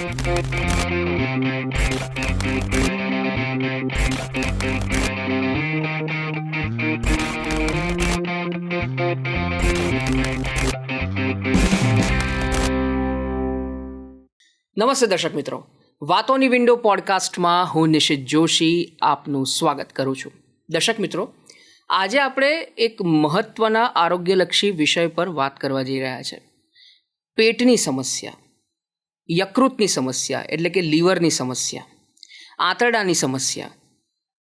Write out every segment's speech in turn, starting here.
નમસ્તે દર્શક મિત્રો, વાતોની વિન્ડો પોડકાસ્ટમાં હું નિશિત જોશી આપનું સ્વાગત કરું છું. દર્શક મિત્રો, આજે આપણે એક મહત્ત્વના આરોગ્યલક્ષી વિષય પર વાત કરવા જઈ રહ્યા છે. પેટની સમસ્યા, યકૃતની સમસ્યા એટલે કે લીવરની સમસ્યા, આંતરડાની સમસ્યા,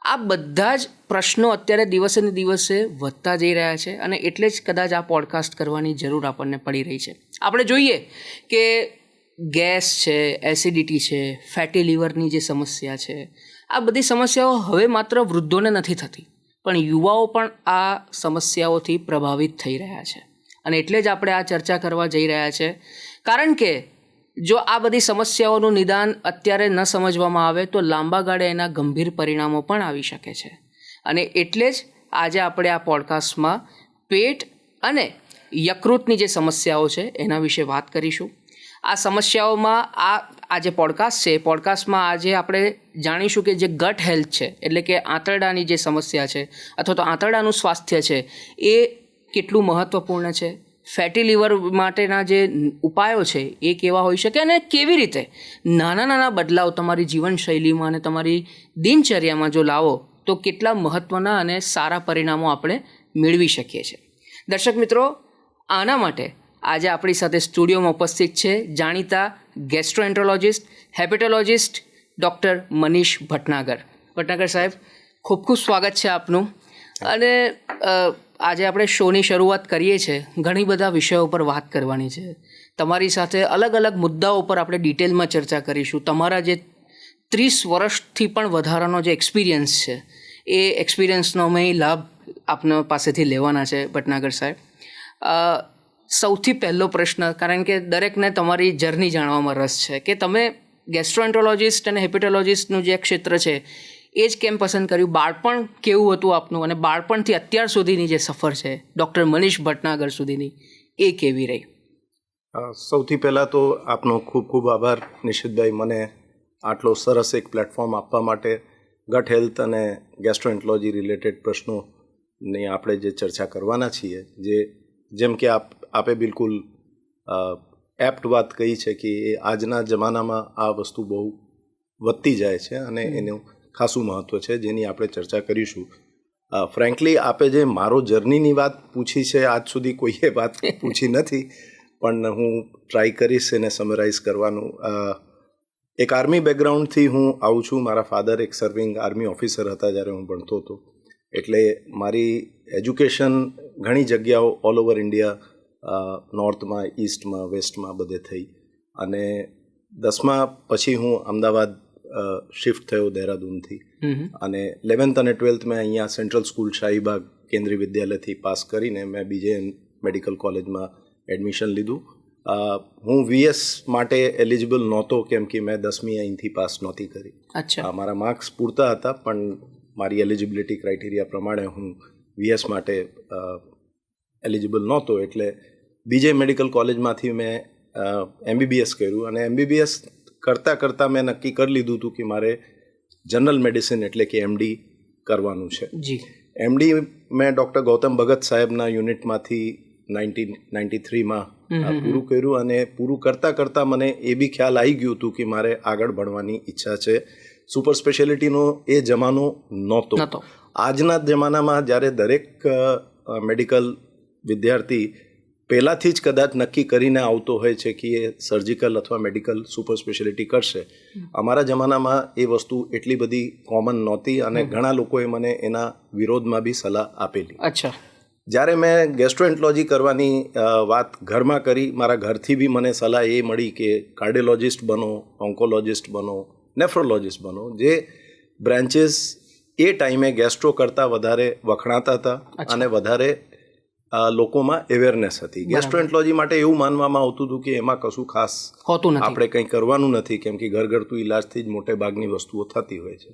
આ બધા જ પ્રશ્નો અત્યારે દિવસે ને દિવસે વધતા જઈ રહ્યા છે અને એટલે જ કદાચ આ પોડકાસ્ટ કરવાની જરૂર આપણને પડી રહી છે. આપણે જોઈએ કે ગેસ છે, એસિડિટી છે, ફેટી લીવરની જે સમસ્યા છે, આ બધી સમસ્યાઓ હવે માત્ર વૃદ્ધોને નથી થતી, પણ યુવાઓ પણ આ સમસ્યાઓથી પ્રભાવિત થઈ રહ્યા છે. અને એટલે જ આપણે આ ચર્ચા કરવા જઈ રહ્યા છે, કારણ કે જો આ બધી સમસ્યાઓનું નિદાન અત્યારે ન સમજવામાં આવે તો લાંબા ગાળે એના ગંભીર પરિણામો પણ આવી શકે છે. અને એટલે જ આજે આપણે આ પોડકાસ્ટમાં પેટ અને યકૃતની જે સમસ્યાઓ છે એના વિશે વાત કરીશું. આ સમસ્યાઓમાં આ જે પોડકાસ્ટ છે, પોડકાસ્ટમાં આજે આપણે જાણીશું કે જે ગટ હેલ્થ છે એટલે કે આંતરડાની જે સમસ્યા છે અથવા તો આંતરડાનું સ્વાસ્થ્ય છે એ કેટલું મહત્ત્વપૂર્ણ છે, ફેટી લીવર માટેના જે ઉપાયો છે એ કેવા હોઈ શકે અને કેવી રીતે નાના નાના બદલાવ તમારી જીવનશૈલીમાં અને તમારી દિનચર્યામાં જો લાવો તો કેટલા મહત્ત્વના અને સારા પરિણામો આપણે મેળવી શકીએ છીએ. દર્શક મિત્રો, આના માટે આજે આપણી સાથે સ્ટુડિયોમાં ઉપસ્થિત છે જાણીતા ગેસ્ટ્રોએન્ટ્રોલોજિસ્ટ, હેપેટોલોજિસ્ટ ડૉક્ટર મનીષ ભટનાગર. ભટનાગર સાહેબ, ખૂબ ખૂબ સ્વાગત છે આપનું. અને આજે આપણે શોની શરૂઆત કરીએ છીએ, ઘણી બધા વિષયો પર વાત કરવાની છે. તમારી સાથે અલગ અલગ મુદ્દાઓ પર આપણે ડિટેલમાં ચર્ચા કરીશું. તમારા જે 30 વર્ષથી પણ વધારાનો જે એક્સપિરિયન્સ છે એ એક્સપિરિયન્સનો અમે લાભ આપના પાસેથી લેવાના છે. ભટનાગર સાહેબ, સૌથી પહેલો પ્રશ્ન, કારણ કે દરેકને તમારી જર્ની જાણવામાં રસ છે કે તમે ગેસ્ટ્રોએન્ટ્રોલોજિસ્ટ અને હેપેટોલોજિસ્ટનું જે ક્ષેત્ર છે એ જ કેમ પસંદ કર્યું, બાળપણ કેવું હતું આપનું અને બાળપણથી અત્યાર સુધીની જે સફર છે ડૉક્ટર મનીષ ભટનાગર સુધીની એ કેવી રહી? સૌથી પહેલાં તો આપનો ખૂબ ખૂબ આભાર નિશિતભાઈ, મને આટલો સરસ એક પ્લેટફોર્મ આપવા માટે. ગટ હેલ્થ અને ગેસ્ટ્રોએન્ટ્રોલોજી રિલેટેડ પ્રશ્નોની આપણે જે ચર્ચા કરવાના છીએ, જેમ કે આપે બિલકુલ એપ્ટ વાત કહી છે કે આજના જમાનામાં આ વસ્તુ બહુ વધતી જાય છે અને એનું ખાસું મહત્ત્વ છે જેની આપણે ચર્ચા કરીશું. ફ્રેન્કલી આપે જે મારો જર્નીની વાત પૂછી છે, આજ સુધી કોઈએ વાત પૂછી નથી, પણ હું ટ્રાય કરીશ એને સમરાઇઝ કરવાનું. એક આર્મી બેકગ્રાઉન્ડથી હું આવું છું. મારા ફાધર એક સર્વિંગ આર્મી ઓફિસર હતા જ્યારે હું ભણતો હતો, એટલે મારી એજ્યુકેશન ઘણી જગ્યાઓ ઓલ ઓવર ઇન્ડિયા, નોર્થમાં, ઇસ્ટમાં, વેસ્ટમાં બધે થઈ. અને 10મા પછી હું અમદાવાદ શિફ્ટ થયો દહેરાદૂનથી, અને 11th અને 12th મેં અહીંયા સેન્ટ્રલ સ્કૂલ શાહીબાગ કેન્દ્રીય વિદ્યાલયથી પાસ કરીને મેં બીજે મેડિકલ કોલેજમાં એડમિશન લીધું. હું વીએસ માટે એલિજિબલ નહોતો કેમ કે મેં 10મી અહીંથી પાસ નહોતી કરી. મારા માર્ક્સ પૂરતા હતા, પણ મારી એલિજિબિલિટી ક્રાઇટેરિયા પ્રમાણે હું વીએસ માટે એલિજિબલ નહોતો, એટલે બીજે મેડિકલ કોલેજમાંથી મેં એમબીબીએસ કર્યું. અને એમબીબીએસ કરતાં મેં નક્કી કરી લીધું હતું કે મારે જનરલ મેડિસિન એટલે કે એમડી કરવાનું છે. એમડી મેં ડૉક્ટર ગૌતમ ભગત સાહેબના યુનિટમાંથી 1993માં પૂરું કર્યું. અને પૂરું કરતાં મને એ બી ખ્યાલ આવી ગયું હતું કે મારે આગળ ભણવાની ઈચ્છા છે. સુપર સ્પેશિયાલિટીનો એ જમાનો નહોતો. આજના જમાનામાં જ્યારે દરેક મેડિકલ વિદ્યાર્થી પહેલાંથી જ કદાચ નક્કી કરીને આવતો હોય છે કે એ સર્જિકલ અથવા મેડિકલ સુપર સ્પેશિયાલિટી કરશે, અમારા જમાનામાં એ વસ્તુ એટલી બધી કોમન નહોતી અને ઘણા લોકોએ મને એના વિરોધમાં બી સલાહ આપેલી. જ્યારે મેં ગેસ્ટ્રોએન્ટ્રોલોજી કરવાની વાત ઘરમાં કરી, મારા ઘરથી બી મને સલાહ એ મળી કે કાર્ડિયોલોજિસ્ટ બનો, ઓન્કોલોજિસ્ટ બનો, નેફ્રોલોજિસ્ટ બનો, જે બ્રાન્ચીસ એ ટાઈમે ગેસ્ટ્રો કરતાં વધારે વખણાતા હતા અને વધારે લોકોમાં અવેરનેસ હતી. ગેસ્ટ્રોએન્ટ્રોલોજી માટે એવું માનવામાં આવતું હતું કે એમાં કશું ખાસ આપણે કંઈ કરવાનું નથી, કેમ કે ઘરગથ્થુ ઇલાજથી જ મોટે ભાગની વસ્તુઓ થતી હોય છે.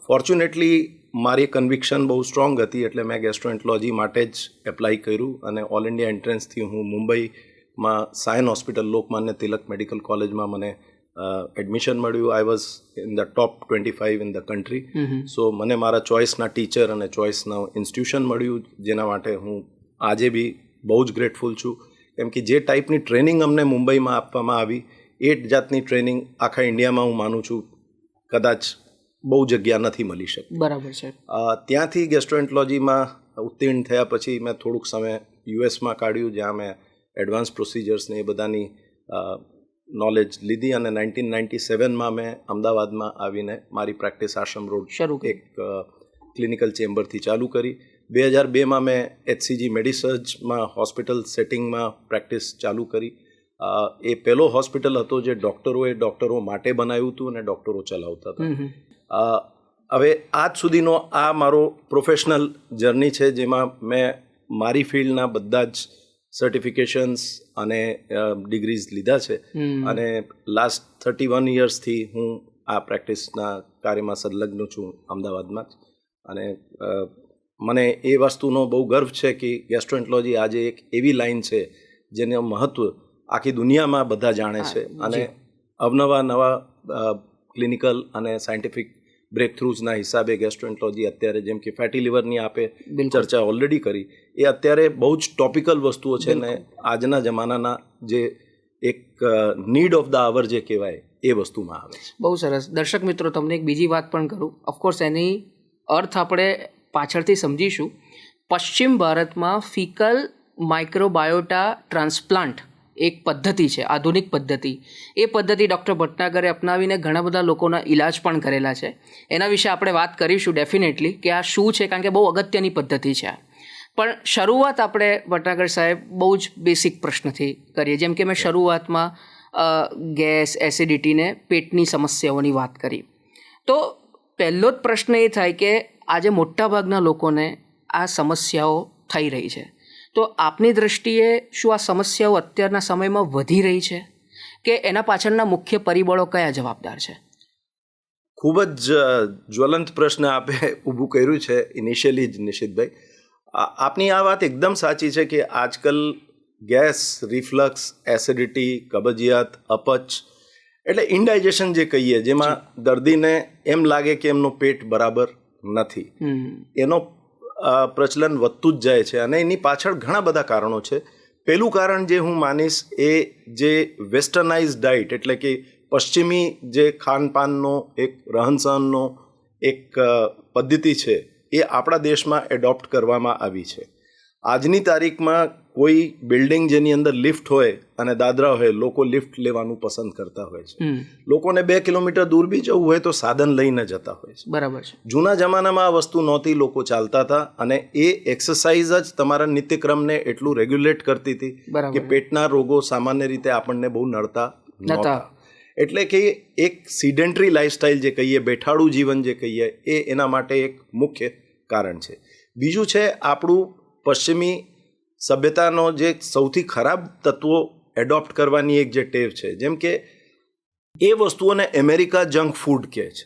ફોર્ચ્યુનેટલી મારી કન્વિક્શન બહુ સ્ટ્રોંગ હતી, એટલે મેં ગેસ્ટ્રોએન્ટ્રોલોજી માટે જ એપ્લાય કર્યું અને ઓલ ઇન્ડિયા એન્ટ્રન્સથી હું મુંબઈમાં સાયન હોસ્પિટલ, લોકમાન્ય તિલક મેડિકલ કોલેજમાં મને એડમિશન મળ્યું. I was in the top 25 in the country. So મને મારા ચોઇસના ટીચર અને ચોઇસના ઇન્સ્ટિટ્યુશન મળ્યું, જેના માટે હું આજે બી બહુ જ ગ્રેટફુલ છું. કેમ કે જે ટાઈપની ટ્રેનિંગ અમને મુંબઈમાં આપવામાં આવી એ જાતની ટ્રેનિંગ આખા ઇન્ડિયામાં હું માનું છું કદાચ બહુ જગ્યા નથી મળી શકતી. બરાબર છે. ત્યાંથી ગેસ્ટ્રોએન્ટરોલોજીમાં ઉત્તીર્ણ થયા પછી મેં થોડુંક સમય યુએસમાં કાઢ્યું, જ્યાં મેં એડવાન્સ પ્રોસિજર્સને એ બધાની નોલેજ લીધી અને 1997માં મેં અમદાવાદમાં આવીને મારી પ્રેક્ટિસ આશ્રમ રોડ એક ક્લિનિકલ ચેમ્બરથી ચાલુ કરી. 2002માં મેં HCG મેડિસર્જમાં હોસ્પિટલ સેટિંગમાં પ્રેક્ટિસ ચાલુ કરી. એ પહેલો હોસ્પિટલ હતો જે ડૉક્ટરો માટે બનાવ્યું હતું અને ડૉક્ટરો ચલાવતા હતા. હવે આજ સુધીનો આ મારો પ્રોફેશનલ જર્ની છે, જેમાં મેં મારી ફિલ્ડના બધા જ સર્ટિફિકેશન્સ અને ડિગ્રીઝ લીધા છે. અને લાસ્ટ 31 યર્સથી હું આ પ્રેક્ટિસના કાર્યમાં સંલગ્ન છું અમદાવાદમાં જ. અને મને એ વસ્તુનો બહુ ગર્વ છે કે ગેસ્ટ્રોએન્ટરોલોજી આજે એક એવી લાઈન છે જેનું મહત્ત્વ આખી દુનિયામાં બધા જાણે છે. અને નવા ક્લિનિકલ અને સાયન્ટિફિક બ્રેકથ્રુઝના હિસાબે ગેસ્ટ્રોએન્ટરોલોજી અત્યારે, જેમ કે ફેટી લિવરની આપે ચર્ચા ઓલરેડી કરી, એ અત્યારે બહુ જ ટોપિકલ વસ્તુઓ છે ને આજના જમાનાના જે એક નીડ ઓફ ધ આવર જે કહેવાય એ વસ્તુમાં આવે છે. બહુ સરસ. દર્શક મિત્રો, તમને એક બીજી વાત પણ કરું. ઓફકોર્સ એની અર્થ આપણે પાછળથી સમજીશું. પશ્ચિમ ભારતમાં ફિકલ માઇક્રોબાયોટા ટ્રાન્સપ્લાન્ટ એક પદ્ધતિ છે, આધુનિક પદ્ધતિ. એ પદ્ધતિ ડૉક્ટર ભટનાગરે અપનાવીને ઘણા બધા લોકોના ઈલાજ પણ કરેલા છે. એના વિશે આપણે વાત કરીશું ડેફિનેટલી કે આ શું છે, કારણ કે બહુ અગત્યની પદ્ધતિ છે. પણ શરૂઆત આપણે ભટનાગર સાહેબ બહુ જ બેસિક પ્રશ્નથી કરીએ. જેમ કે મેં શરૂઆતમાં ગેસ, એસિડિટીને પેટની સમસ્યાઓની વાત કરી. તો પહેલો જ પ્રશ્ન એ થાય કે આજે મોટાભાગના લોકોને આ સમસ્યાઓ થઈ રહી છે. તો આપની દૃષ્ટિએ શું આ સમસ્યાઓ અત્યારના સમયમાં વધી રહી છે કે એના પાછળના મુખ્ય પરિબળો કયા જવાબદાર છે? ખૂબ જ જ્વલંત પ્રશ્ન આપે ઊભું કર્યું છે ઇનિશિયલી જ નિશિતભાઈ. આપની આ વાત એકદમ સાચી છે કે આજકાલ ગેસ, રિફ્લક્સ, એસિડિટી, કબજિયાત, અપચ એટલે ઇન્ડાઇજેશન જે કહીએ, જેમાં દર્દીને એમ લાગે કે એમનું પેટ બરાબર નથી, એનો પ્રચલન વધતું જ જાય છે. અને એની પાછળ ઘણા બધા કારણો છે. પહેલું કારણ જે હું માનીશ એ જે વેસ્ટર્નાઇઝ ડાયટ એટલે કે પશ્ચિમી જે ખાનપાનનો એક રહનસહનનો એક પદ્ધતિ છે એ આપણા દેશમાં એડોપ્ટ કરવામાં આવી છે. આજની તારીખમાં કોઈ બિલ્ડિંગ જેની અંદર લિફ્ટ હોય અને દાદરા હોય, લોકો લિફ્ટ લેવાનું પસંદ કરતા હોય છે. લોકોને 2 કિલોમીટર દૂર બી જવું હોય તો સાધન લઈને જતા હોય છે. બરાબર છે. જૂના જમાનામાં આ વસ્તુ નહોતી, લોકો ચાલતા હતા અને એ એક્સરસાઇઝ જ તમારા નિત્યક્રમને એટલું રેગ્યુલેટ કરતી હતી કે પેટના રોગો સામાન્ય રીતે આપણને બહુ નડતા નહોતા. એટલે કે એક સિડેન્ટરી લાઇફસ્ટાઇલ જે કહીએ, બેઠાડું જીવન જે કહીએ, એ એના માટે એક મુખ્ય કારણ છે. બીજું છે આપણું પશ્ચિમી સભ્યતાનો જે સૌથી ખરાબ તત્વો એડોપ્ટ કરવાની એક જે ટેવ છે. જેમ કે એ વસ્તુઓને અમેરિકા જંક ફૂડ કહે છે.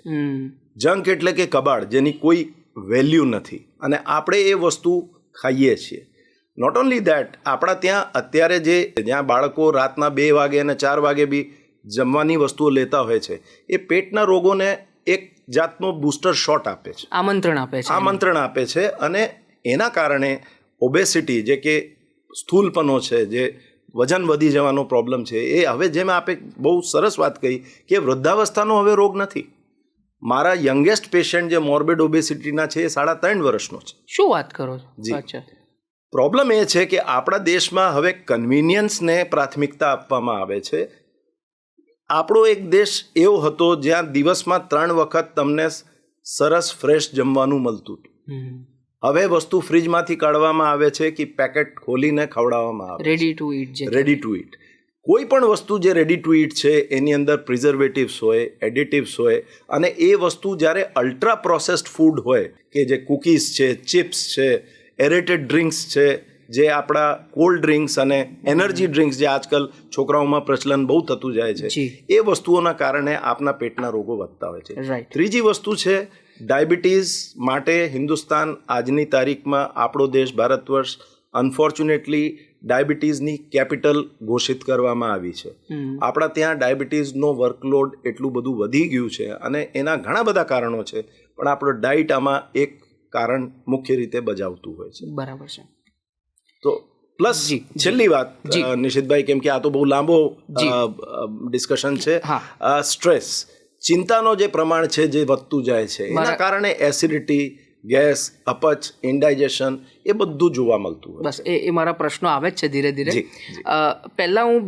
જંક એટલે કે કબાડ, જેની કોઈ વેલ્યુ નથી, અને આપણે એ વસ્તુ ખાઈએ છીએ. નોટ ઓનલી દેટ, આપણા ત્યાં અત્યારે જ્યાં બાળકો રાતના 2 વાગે અને 4 વાગે બી જમવાની વસ્તુઓ લેતા હોય છે, એ પેટના રોગોને એક જાતનો બૂસ્ટર શોટ આપે છે, આમંત્રણ આપે છે. અને એના કારણે ઓબેસિટી જે કે સ્થૂલપનો છે, જે વજન વધી જવાનો પ્રોબ્લેમ છે, એ હવે જેમ આપે બહુ સરસ વાત કહી કે વૃદ્ધાવસ્થાનો હવે રોગ નથી. મારા યંગેસ્ટ પેશન્ટ જે મોર્બિડ ઓબેસિટીના છે એ 3.5 વર્ષનો છે. શું વાત કરો છો? જી. પ્રોબ્લેમ એ છે કે આપણા દેશમાં હવે કન્વિનિયન્સને પ્રાથમિકતા આપવામાં આવે છે. આપણો એક દેશ એવો હતો જ્યાં દિવસમાં 3 વખત તમને સરસ ફ્રેશ જમવાનું મળતું હતું. હવે વસ્તુ ફ્રીજમાંથી કાઢવામાં આવે છે કે પેકેટ ખોલીને ખવડાવવામાં આવે. Ready to eat. કોઈ પણ વસ્તુ જે રેડી ટુ ઈટ છે એની અંદર પ્રિઝર્વેટિવ્સ હોય, એડિટિવ્સ હોય, અને એ વસ્તુ જ્યારે અલ્ટ્રા પ્રોસેસ્ડ ફૂડ હોય કે જે કૂકીઝ છે, ચિપ્સ છે, એરેટેડ ડ્રિંક્સ છે, જે આપણા કોલ્ડ ડ્રિંક્સ અને એનર્જી ડ્રિંક્સ જે આજકાલ છોકરાઓમાં પ્રચલન બહુ થતું જાય છે, એ વસ્તુઓના કારણે આપના પેટના રોગો વધતા હોય છે. ત્રીજી વસ્તુ છે ડાયાબિટીઝ માટે હિન્દુસ્તાન આજની તારીખમાં, આપણો દેશ ભારત વર્ષ અનફોર્ચ્યુનેટલી ડાયાબિટીસની કેપિટલ ઘોષિત કરવામાં આવી છે. આપણા ત્યાં ડાયાબિટીસનો વર્કલોડ એટલું બધું વધી ગયું છે અને એના ઘણા બધા કારણો છે, પણ આપણો ડાયટ આમાં એક કારણ મુખ્ય રીતે બજાવતું હોય છે. બરાબર છે. તો પ્લસ છેલ્લી વાત નિશિતભાઈ, કેમ કે આ તો બહુ લાંબો ડિસ્કશન છે, સ્ટ્રેસ, ચિંતાનો જે પ્રમાણ છે જે વધતું જાય છે એના કારણે એસિડિટી, ગેસ, અપચ, ઇન્ડાઇજેશન એ બધું જોવા મળતું હોય. બસ એ મારા પ્રશ્નો આવે જ છે ધીરે ધીરે. પહેલાં હું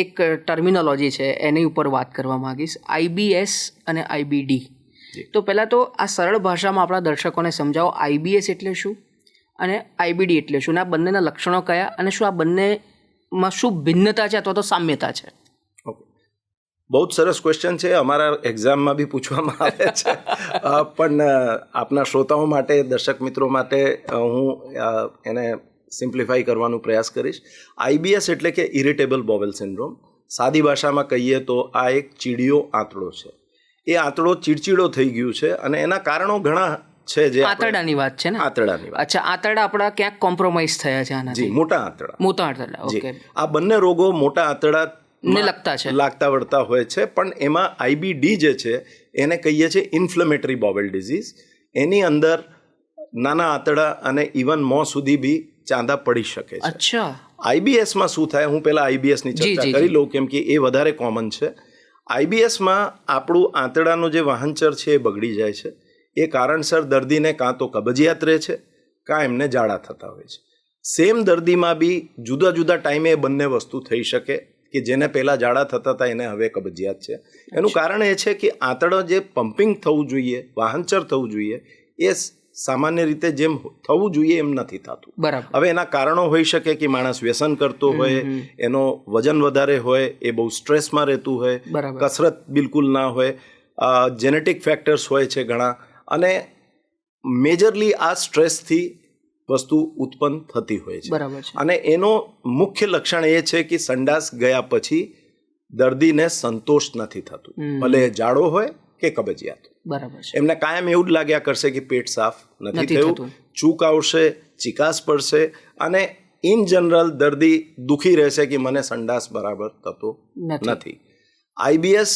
એક ટર્મિનોલોજી છે એની ઉપર વાત કરવા માંગીશ, IBS અને IBD. તો પહેલાં તો આ સરળ ભાષામાં આપણા દર્શકોને સમજાવો, IBS એટલે શું અને IBD એટલે શું, અને આ બંનેના લક્ષણો કયા, અને શું આ બંનેમાં શું ભિન્નતા છે અથવા તો સામ્યતા છે? બહુ જ સરસ ક્વેશ્ચન છે, અમારા એક્ઝામમાં બી પૂછવામાં આવે છે, પણ આપના શ્રોતાઓ માટે, દર્શક મિત્રો માટે હું એને સિમ્પ્લિફાઈ કરવાનો પ્રયાસ કરીશ. IBS એટલે કે ઇરિટેબલ બોવેલ સિન્ડ્રોમ. સાદી ભાષામાં કહીએ તો આ એક ચીડિયો આંતરડો છે. એ આંતરડો ચીડચીડો થઈ ગયું છે અને એના કારણો ઘણા છે. જે આંતરડાની વાત છે ને? આંતરડાની વાત. અચ્છા, આંતરડા આપણા ક્યાંક કોમ્પ્રોમાઇઝ થયા છે આનાથી? જી, મોટા આંતરડા. ઓકે. આ બંને રોગો મોટા આંતરડા ને લાગતા વળતા હોય છે, પણ એમાં IBD જે છે એને કહીએ છીએ ઇન્ફ્લેમેટરી બોવેલ ડિઝીઝ. એની અંદર નાના આંતરડા અને ઇવન મોં સુધી બી ચાંદા પડી શકે છે. અચ્છા. IBSમાં શું થાય, હું પહેલા IBS ની ચર્ચા કરી લઉં, કેમ કે એ વધારે કોમન છે. IBSમાં આપણું આંતરડાનો જે વાહનચર છે એ બગડી જાય છે. એ કારણસર દર્દીને કાં તો કબજિયાત રહે છે, કાં એમને ઝાડા થતા હોય છે. સેમ દર્દીમાં બી જુદા જુદા ટાઈમે એ બંને વસ્તુ થઈ શકે, કે જેને પહેલાં ઝાડા થતા હતા એને હવે કબજિયાત છે. એનું કારણ એ છે કે આંતરડો જે પમ્પિંગ થવું જોઈએ, વાહનચર થવું જોઈએ, એ સામાન્ય રીતે જેમ થવું જોઈએ એમ નથી થતું. બરાબર. હવે એના કારણો હોઈ શકે કે માણસ વ્યસન કરતો હોય, એનો વજન વધારે હોય, એ બહુ સ્ટ્રેસમાં રહેતું હોય, કસરત બિલકુલ ના હોય, જેનેટિક ફેક્ટર્સ હોય છે ઘણા, અને મેજરલી આ સ્ટ્રેસથી વસ્તુ ઉત્પન્ન થતી હોય છે. બરાબર છે. અને એનો મુખ્ય લક્ષણ એ છે કે સંડાસ ગયા પછી દર્દીને સંતોષ નથી થતું, ભલે ઝાડો હોય કે કબજિયાત. બરાબર છે. એમને કાયમ એવું જ લાગ્યા કરશે કે પેટ સાફ નથી થયું, ચૂક આવશે, ચિકાસ પડશે, અને ઇન જનરલ દર્દી દુખી રહેશે કે મને સંડાસ બરાબર થતો નથી. IBS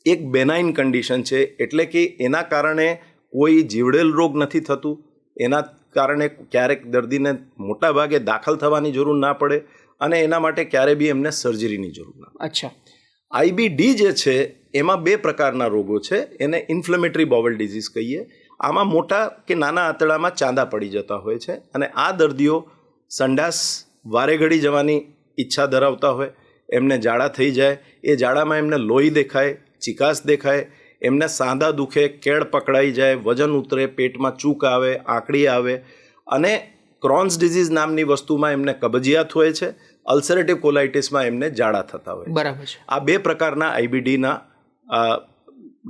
એક બેનાઇન કન્ડિશન છે, એટલે કે એના કારણે કોઈ જીવડેલ રોગ નથી થતું, એના કારણે ક્યારેક દર્દીને મોટા ભાગે દાખલ થવાની જરૂર ના પડે, અને એના માટે ક્યારે બી એમને સર્જરીની જરૂર ના પડે. અચ્છા. IBD જે છે એમાં બે પ્રકારના રોગો છે. એને ઇન્ફ્લેમેટરી બોવેલ ડિઝીઝ કહીએ. આમાં મોટા કે નાના આંતરડામાં ચાંદા પડી જતા હોય છે, અને આ દર્દીઓ સંડાસ વારે ઘડી જવાની ઈચ્છા ધરાવતા હોય, એમને ઝાડા થઈ જાય, એ ઝાડામાં એમને લોહી દેખાય, ચિકાસ દેખાય, એમને સાંધા દુખે, કેળ પકડાઈ જાય, વજન ઉતરે, પેટમાં ચૂક આવે, આંકડી આવે, અને ક્રોન્સ ડિઝીઝ નામની વસ્તુમાં એમને કબજિયાત હોય છે, અલ્સરેટિવ કોલાઇટિસમાં એમને ઝાડા થતા હોય છે. બરાબર છે. આ બે પ્રકારના IBDના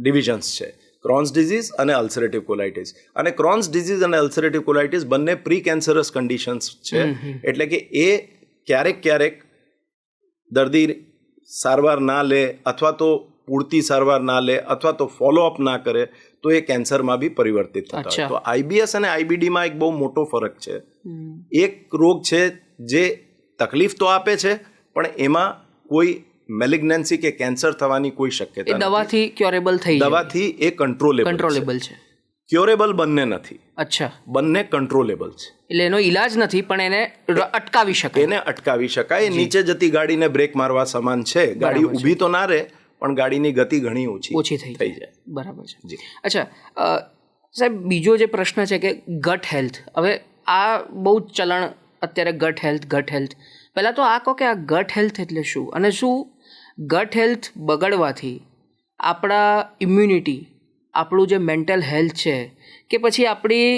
ડિવિઝન્સ છે, ક્રોન્સ ડિઝીઝ અને અલ્સરેટિવ કોલાઇટિસ. અને ક્રોન્સ ડિઝીઝ અને અલ્સરેટિવ કોલાઇટિસ બંને પ્રી કેન્સરસ કન્ડિશન્સ છે, એટલે કે એ ક્યારેક દર્દી સારવાર ના લે, અથવા તો પૂરતી સારવાર ના લે, અથવા તો ફોલોઅપ ના કરે, તો એ કેન્સરમાં બી પરિવર્તિત થતા હોય. તો IBS અને IBDમાં એક બહુ મોટો ફરક છે. એક રોગ છે જે તકલીફ તો આપે છે, પણ એમાં કોઈ મેલિગ્નન્સી કે કેન્સર થવાની કોઈ શક્યતા નથી. દવાથી ક્યોરેબલ થઈ જાય, દવાથી એ કંટ્રોલેબલ છે. ક્યોરેબલ બંને નથી. અચ્છા. બંને કંટ્રોલેબલ છે. એટલે એનો ઈલાજ નથી, પણ એને અટકાવી શકાય. એને અટકાવી શકાય. નીચે જતી ગાડીને બ્રેક મારવા સમાન છે. ગાડી ઊભી તો ના રહે, પણ ગાડીની ગતિ ઘણી ઓછી થઈ જાય. બરાબર છે. અચ્છા સાહેબ, બીજો જે પ્રશ્ન છે કે ગટ હેલ્થ. હવે આ બહુ ચલણ અત્યારે, ગટ હેલ્થ. પહેલાં તો આ કહો કે આ ગટ હેલ્થ એટલે શું, અને શું ગટ હેલ્થ બગડવાથી આપણા ઇમ્યુનિટી, આપણું જે મેન્ટલ હેલ્થ છે, કે પછી આપણી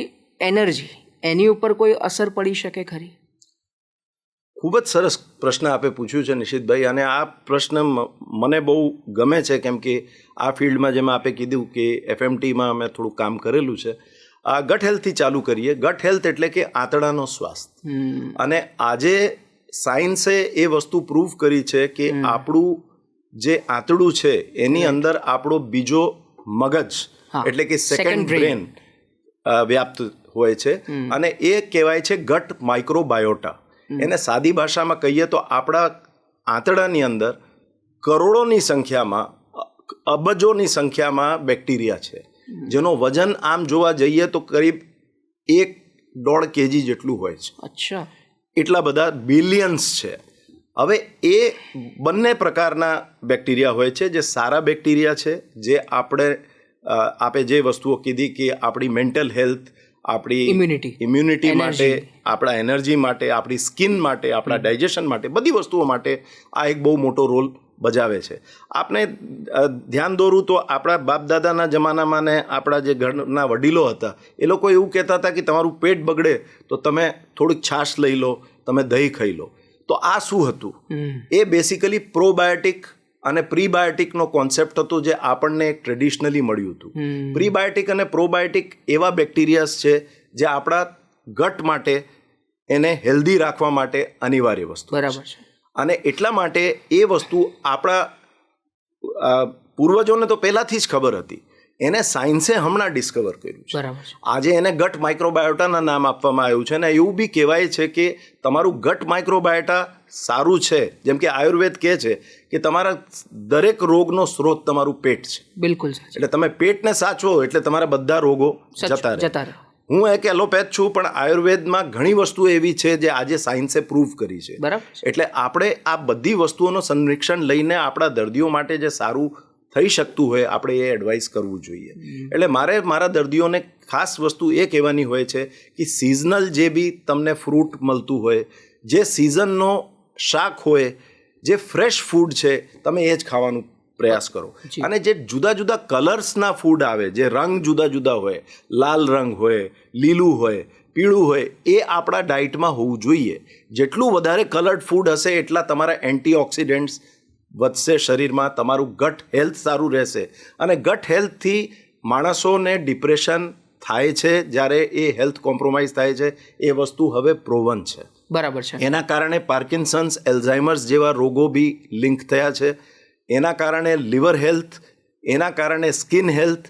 એનર્જી, એની ઉપર કોઈ અસર પડી શકે ખરી? ખૂબ જ સરસ પ્રશ્ન આપે પૂછ્યું છે નિશિતભાઈ, અને આ પ્રશ્ન મને બહુ ગમે છે, કેમ કે આ ફિલ્ડમાં જેમ આપે કીધું કે FMTમાં અમે થોડું કામ કરેલું છે. આ ગટ હેલ્થથી ચાલુ કરીએ. ગટ હેલ્થ એટલે કે આંતરડાનો સ્વાસ્થ્ય. અને આજે સાયન્સે એ વસ્તુ પ્રૂવ કરી છે કે આપણું જે આંતરડું છે એની અંદર આપણો બીજો મગજ, એટલે કે સેકન્ડ બ્રેન વ્યાપ્ત હોય છે, અને એ કહેવાય છે ગટ માઇક્રોબાયોટા. એને સાદી ભાષામાં કહીએ તો આપણા આંતરડાની અંદર કરોડોની સંખ્યામાં, અબજોની સંખ્યામાં બેક્ટેરિયા છે, જેનો વજન આમ જોવા જઈએ તો કરીબ 1.5 kg જેટલું હોય છે. અચ્છા. એટલા બધા બિલિયન્સ છે. હવે એ બંને પ્રકારના બેક્ટેરિયા હોય છે. જે સારા બેક્ટેરિયા છે, જે આપે જે વસ્તુઓ કીધી કે આપણી મેન્ટલ હેલ્થ, આપણી ઇમ્યુનિટી માટે, આપણા એનર્જી માટે, આપણી સ્કિન માટે, આપણા ડાયજેશન માટે, બધી વસ્તુઓ માટે આ એક બહુ મોટો રોલ બજાવે છે. આપણે ધ્યાન દોરું તો આપણા બાપ દાદાના જમાનામાં ને આપણા જે ઘરના વડીલો હતા એ લોકો એવું કહેતા હતા કે તમારું પેટ બગડે તો તમે થોડીક છાશ લઈ લો, તમે દહીં ખાઈ લો. તો આ શું હતું? એ બેસિકલી પ્રોબાયોટિક અને પ્રીબાયોટિકનો કોન્સેપ્ટ હતો, જે આપણને એક ટ્રેડિશનલી મળ્યું હતું. પ્રીબાયોટિક અને પ્રોબાયોટિક એવા બેક્ટેરિયાસ છે જે આપણા ગટ માટે, એને હેલ્ધી રાખવા માટે અનિવાર્ય વસ્તુ બરાબર છે. અને એટલા માટે એ વસ્તુ આપણા પૂર્વજોને તો પહેલાંથી જ ખબર હતી. એને સાયન્સે હમણાં ડિસ્કવર કર્યું છે. બરાબર છે. આજે એને ગટ માઇક્રોબાયોટાના નામ આપવામાં આવ્યું છે. અને એવું બી કહેવાય છે કે તમારું ગટ માઇક્રોબાયોટા સારું છે, જેમ કે આયુર્વેદ કહે છે કે તમારા દરેક રોગનો સ્ત્રોત તમારું પેટ છે. બિલકુલ. એટલે તમે પેટને સાચવો એટલે તમારા બધા રોગો જતા રહે. હું એક એલોપેથ છું, પણ આયુર્વેદમાં ઘણી વસ્તુઓ એવી છે જે આજે સાયન્સે પ્રૂવ કરી છે. બરાબર. એટલે આપણે આ બધી વસ્તુઓનું સંરક્ષણ લઈને આપણા દર્દીઓ માટે જે સારું થઈ શકતું હોય આપણે એ એડવાઇસ કરવું જોઈએ. એટલે મારે મારા દર્દીઓને ખાસ વસ્તુ એ કહેવાની હોય છે કે સિઝનલ જે બી તમને ફ્રૂટ મળતું હોય, જે સિઝનનો શાક હોય, જે ફ્રેશ ફૂડ છે, તમે એ જ ખાવાનું પ્રયાસ કરો. અને જે જુદા જુદા કલર્સના ફૂડ આવે, જે રંગ જુદા જુદા હોય, લાલ રંગ હોય, લીલું હોય, પીળું હોય, એ આપણા ડાયટમાં હોવું જોઈએ. જેટલું વધારે કલર્ડ ફૂડ હશે એટલા તમારા એન્ટીઓક્સિડન્ટ્સ વધશે શરીરમાં, તમારું ગટ હેલ્થ સારું રહેશે. અને ગટ હેલ્થથી માણસોને ડિપ્રેશન થાય છે, જ્યારે એ હેલ્થ કોમ્પ્રોમાઇઝ થાય છે, એ વસ્તુ હવે પ્રોવન છે. બરાબર છે. એના કારણે પાર્કિન્સન્સ, એલ્ઝાઇમર્સ જેવા રોગો બી લિંક થયા છે. એના કારણે લિવર હેલ્થ, એના કારણે સ્કિન હેલ્થ,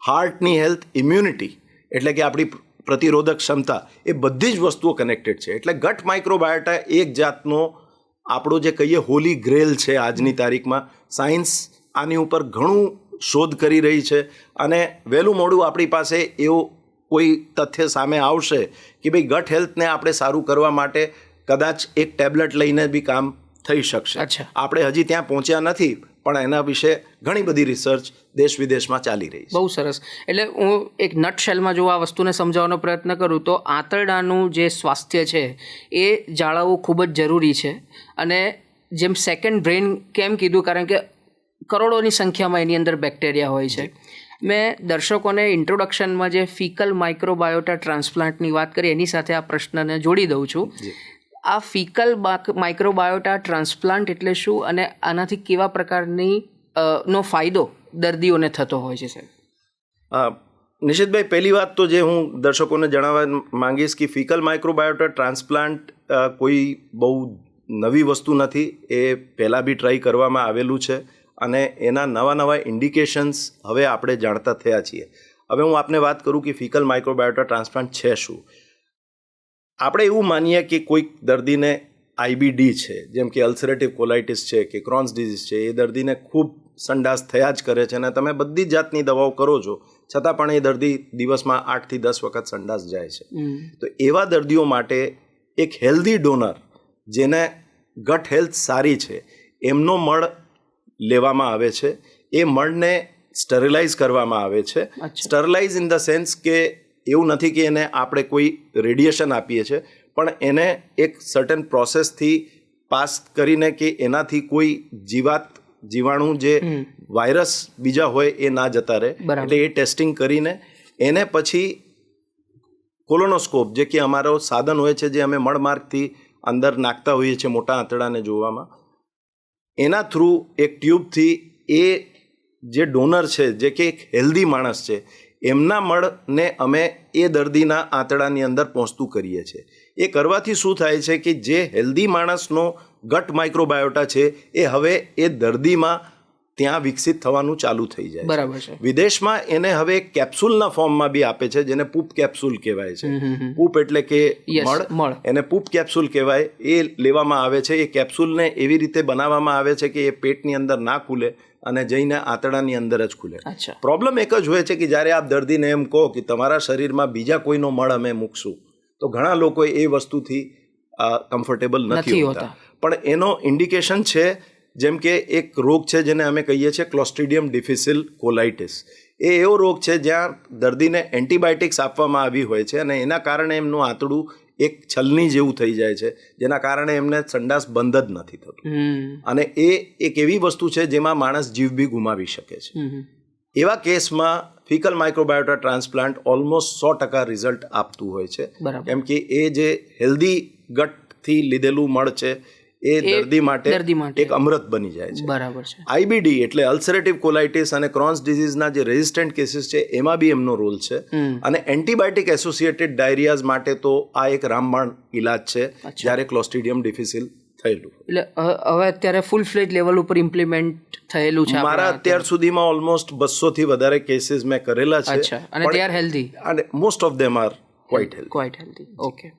હાર્ટની હેલ્થ, ઇમ્યુનિટી એટલે કે આપણી પ્રતિરોધક ક્ષમતા, એ બધી જ વસ્તુઓ કનેક્ટેડ છે. એટલે ગટ માઇક્રોબાયોટા એક જાતનો આપણો જે કહીએ હોલી ગ્રેલ છે આજની તારીખમાં. સાયન્સ આની ઉપર ઘણું શોધ કરી રહી છે અને વહેલું મોડું આપણી પાસે એવું કોઈ તથ્ય સામે આવશે કે ભાઈ ગટ હેલ્થને આપણે સારું કરવા માટે કદાચ એક ટેબ્લેટ લઈને બી કામ થઈ શકશે. આપણે હજી ત્યાં પહોંચ્યા નથી, પણ એના વિશે ઘણી બધી રિસર્ચ દેશ વિદેશમાં ચાલી રહી છે. બહુ સરસ. એટલે હું એક નટશેલમાં જો આ વસ્તુને સમજાવવાનો પ્રયત્ન કરું તો આંતરડાનું જે સ્વાસ્થ્ય છે એ જાળવવું ખૂબ જ જરૂરી છે. અને જેમ સેકન્ડ બ્રેઇન કેમ કીધું, કારણ કે કરોડોની સંખ્યામાં એની અંદર બેક્ટેરિયા હોય છે. મેં દર્શકોને ઇન્ટ્રોડક્શનમાં જે ફિકલ માઇક્રોબાયોટા ટ્રાન્સપ્લાન્ટની વાત કરી એની સાથે આ પ્રશ્નને જોડી દઉં છું. આ ફિકલ માઇક્રોબાયોટા ટ્રાન્સપ્લાન્ટ એટલે શું અને આનાથી કેવા પ્રકારની નો ફાયદો દર્દીઓને થતો હોય છે? સાહેબ નિશિતભાઈ, પહેલી વાત તો જે હું દર્શકોને જણાવવા માંગીશ કે ફિકલ માઇક્રોબાયોટા ટ્રાન્સપ્લાન્ટ કોઈ બહુ નવી વસ્તુ નથી. એ પહેલાં બી ટ્રાય કરવામાં આવેલું છે અને એના નવા ઇન્ડિકેશન્સ હવે આપણે જાણતા થયા છીએ. હવે હું આપને વાત કરું કે ફિકલ માઇક્રોબાયોટા ટ્રાન્સપ્લાન્ટ છે શું. આપણે એવું માનીએ કે કોઈક દર્દીને આઈબીડી છે, જેમ કે અલ્સરેટિવ કોલાઇટિસ છે કે ક્રોન્સ ડિઝીઝ છે, એ દર્દીને ખૂબ સંડાસ થયા જ કરે છે અને તમે બધી જ જાતની દવાઓ કરો છો, છતાં પણ એ દર્દી દિવસમાં 8 થી 10 વખત સંડાસ જાય છે. તો એવા દર્દીઓ માટે એક હેલ્ધી ડોનર, જેને ગટ હેલ્થ સારી છે, એમનો મળ લેવામાં આવે છે. એ મળને સ્ટરીલાઇઝ કરવામાં આવે છે. સ્ટરીલાઇઝ ઇન ધ સેન્સ કે એવું નથી કે એને આપણે કોઈ રેડિયેશન આપીએ છીએ, પણ એને એક સર્ટન પ્રોસેસથી પાસ કરીને કે એનાથી કોઈ જીવાણુ જે વાયરસ બીજા હોય એ ના જતા રહે. એટલે એ ટેસ્ટિંગ કરીને એને પછી કોલોનોસ્કોપ, જે કે અમારો સાધન હોય છે જે અમે મળમાર્ગથી અંદર નાખતા હોઈએ છીએ મોટા આંતરડાને જોવામાં, એના થ્રુ એક ટ્યુબથી એ જે ડોનર છે, જે કે એક હેલ્ધી માણસ છે, એમના મળને અમે એ દર્દીના આંતરડાની અંદર પહોંચતું કરીએ છીએ. એ કરવાથી શું થાય છે કે જે હેલ્ધી માણસનો ગટ માઇક્રોબાયોટા છે એ હવે એ દર્દીમાં ત્યાં વિકસિત થવાનું ચાલુ થઈ જાય છે. બરાબર છે. વિદેશમાં એને હવે કેપ્સ્યુલના ફોર્મમાં બી આપે છે, જેને પૂપ કેપ્સ્યુલ કહેવાય છે. પૂપ એટલે કે મળ, એને પૂપ કેપ્સ્યુલ કહેવાય. એ લેવામાં આવે છે. એ કેપ્સ્યુલને એવી રીતે બનાવવામાં આવે છે કે એ પેટની અંદર ના ખુલે અને જઈને આંતરડાની અંદર જ ખુલે. પ્રોબ્લેમ એક જ હોય છે કે જ્યારે આપ દર્દીને એમ કહો કે તમારા શરીરમાં બીજા કોઈનો મળ અમે મૂકશું, તો ઘણા લોકો એ વસ્તુથી કમ્ફર્ટેબલ નથી હોતા. પણ એનો ઇન્ડિકેશન છે, જેમ કે એક રોગ છે જેને અમે કહીએ છીએ ક્લોસ્ટ્રીડિયમ ડિફિસિલ કોલાઇટિસ. એ એવો રોગ છે જ્યાં દર્દીને એન્ટીબાયોટિક્સ આપવામાં આવી હોય છે અને એના કારણે એમનું આંતરડું એક છલની જેવું થઈ જાય છે, જેના કારણે એમને સંડાસ બંધ જ નથી થતું. અને એ એક એવી વસ્તુ છે જેમાં માણસ જીવ બી ગુમાવી શકે છે. એવા કેસમાં ફિકલ માઇક્રોબાયોટા ટ્રાન્સપ્લાન્ટ ઓલમોસ્ટ 100% રિઝલ્ટ આપતું હોય છે. કેમ કે એ જે હેલ્ધી ગટથી લીધેલું મળ છે એ દર્દી માટે એક અમૃત બની જાય છે. બરાબર છે. આઈબીડી એટલે અલ્સરેટિવ કોલાઇટિસ અને ક્રોન્સ ડિઝીઝના જે રેઝિસ્ટન્ટ કેસીસ છે એમાં બી એમનો રોલ છે. અને એન્ટીબાયોટિક એસોસિએટેડ ડાયરિયાઝ માટે તો આ એક રામબાણ ઇલાજ છે જ્યારે ક્લોસ્ટ્રીડિયમ ડિફિસિલ થયેલું. એટલે હવે અત્યારે ફૂલ ફ્લેજ લેવલ ઉપર ઇમ્પ્લિમેન્ટ થયેલું છે. મારા અત્યાર સુધીમાં ઓલમોસ્ટ 200 થી વધારે કેસીસ મેં કરેલા છે. અને દે આર હેલ્ધી, અને most of them are quite healthy. Okay,